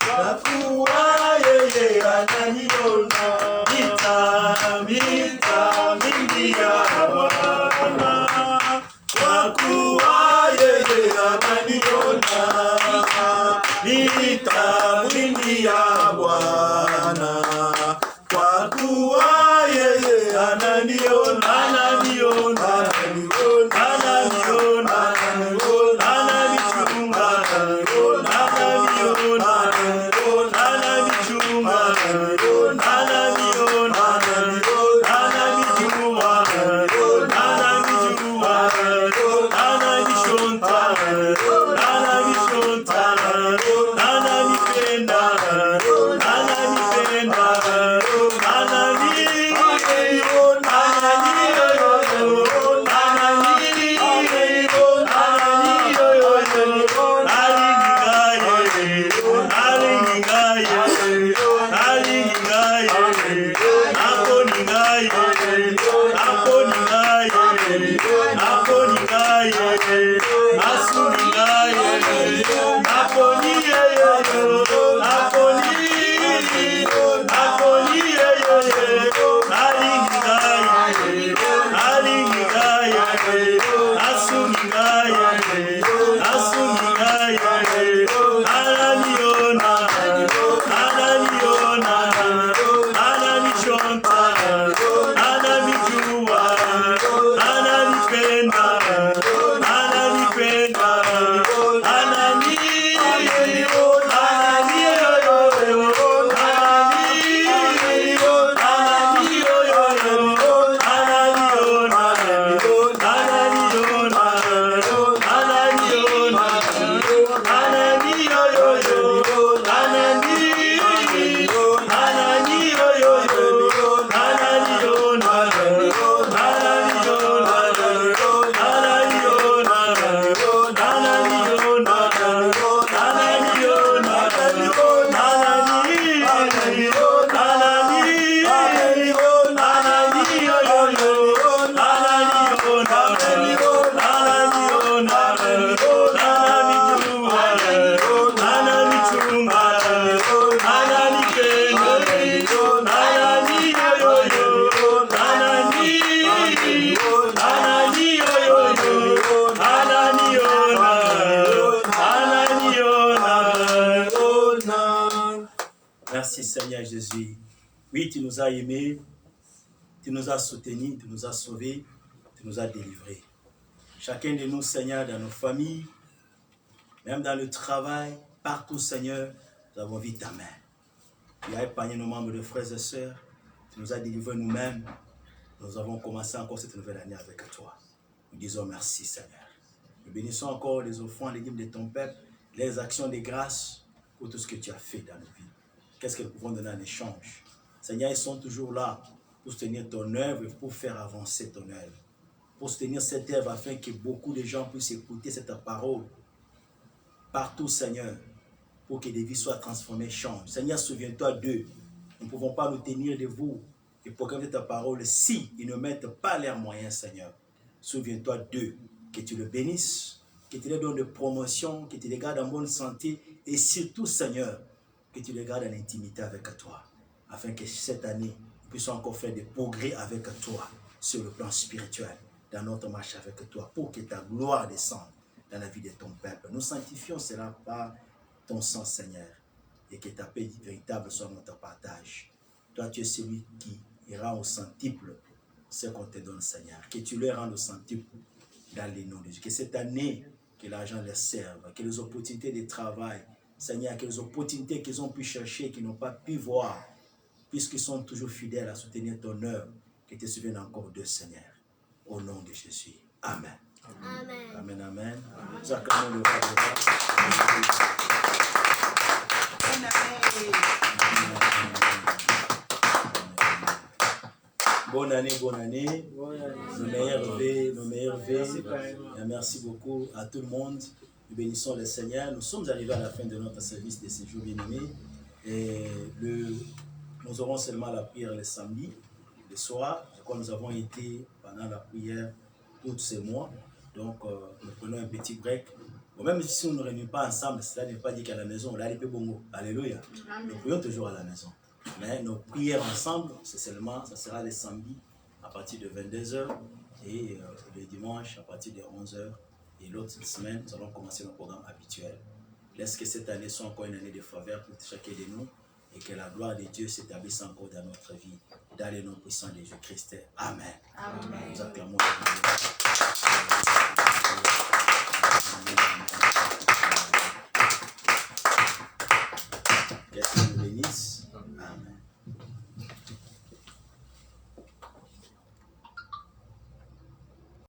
Nakuwa yeye ananiona. Nita mwimbi ya Bwana. Nakuwa yeye ananiona. Nita mwimbi ya Bwana. Kwa kuwa yeye ananiona, ananiona, ananiona, ananiona, ananichunga, ananiona, ananiona, ananichunga, ananiona, ananiona, ananijua, ananijua, ananishonta, ananishonta, ananipenda, ananipenda, ananipenda. Jésus. Oui, tu nous as aimés, tu nous as soutenus, tu nous as sauvés, tu nous as délivrés. Chacun de nous, Seigneur, dans nos familles, même dans le travail, partout, Seigneur, nous avons vu ta main. Tu as épargné nos membres de frères et sœurs, tu nous as délivrés nous-mêmes. Nous avons commencé encore cette nouvelle année avec toi. Nous disons merci, Seigneur. Nous bénissons encore les offrandes, les dîmes de ton peuple, les actions de grâce pour tout ce que tu as fait dans nos vies. Qu'est-ce que nous pouvons donner en échange? Seigneur, ils sont toujours là pour soutenir ton œuvre et pour faire avancer ton œuvre. Pour soutenir cette œuvre afin que beaucoup de gens puissent écouter cette parole. Partout, Seigneur, pour que des vies soient transformées, changent. Seigneur, souviens-toi d'eux. Nous ne pouvons pas nous tenir de vous et proclamer ta parole si ils ne mettent pas leurs moyens, Seigneur. Souviens-toi d'eux, que tu le bénisses, que tu les donnes de promotion, que tu les gardes en bonne santé et surtout, Seigneur, que tu les gardes en intimité avec toi, afin que cette année, nous puissions encore faire des progrès avec toi sur le plan spirituel, dans notre marche avec toi, pour que ta gloire descende dans la vie de ton peuple. Nous sanctifions cela par ton sang, Seigneur, et que ta paix véritable soit notre partage. Toi, tu es celui qui rend au centuple ce qu'on te donne, Seigneur. Que tu leur rendes au centuple dans les noms de Jésus. Que cette année, que l'argent les serve, que les opportunités de travail, Seigneur, que les opportunités qu'ils ont pu chercher, qu'ils n'ont pas pu voir, puisqu'ils sont toujours fidèles à soutenir ton œuvre, que tu te souviennes encore d'eux, Seigneur. Au nom de Jésus. Amen. Amen. Amen, amen. Nous acclamons le roi de roi. Bonne année, bonne année. Nos meilleurs vœux. Merci beaucoup à tout le monde. Nous bénissons le Seigneur. Nous sommes arrivés à la fin de notre service de séjour bien-aimé. Et nous aurons seulement la prière le samedi, le soir. Comme nous avons été pendant la prière tous ces mois. Donc, nous prenons un petit break. Bon, même si on ne réunit pas ensemble, cela ne veut pas dire qu'à la maison, on a les bongo. Alléluia. Nous prions toujours à la maison. Mais nos prières ensemble, ça sera les samedis à partir de 22h et le dimanche à partir de 11h. Et l'autre semaine, nous allons commencer nos programmes habituels. Laisse que cette année soit encore une année de faveur pour chacun de nous et que la gloire de Dieu s'établisse encore dans notre vie. Dans le nom puissant de Jésus-Christ. Amen. Amen. Nous acclamons.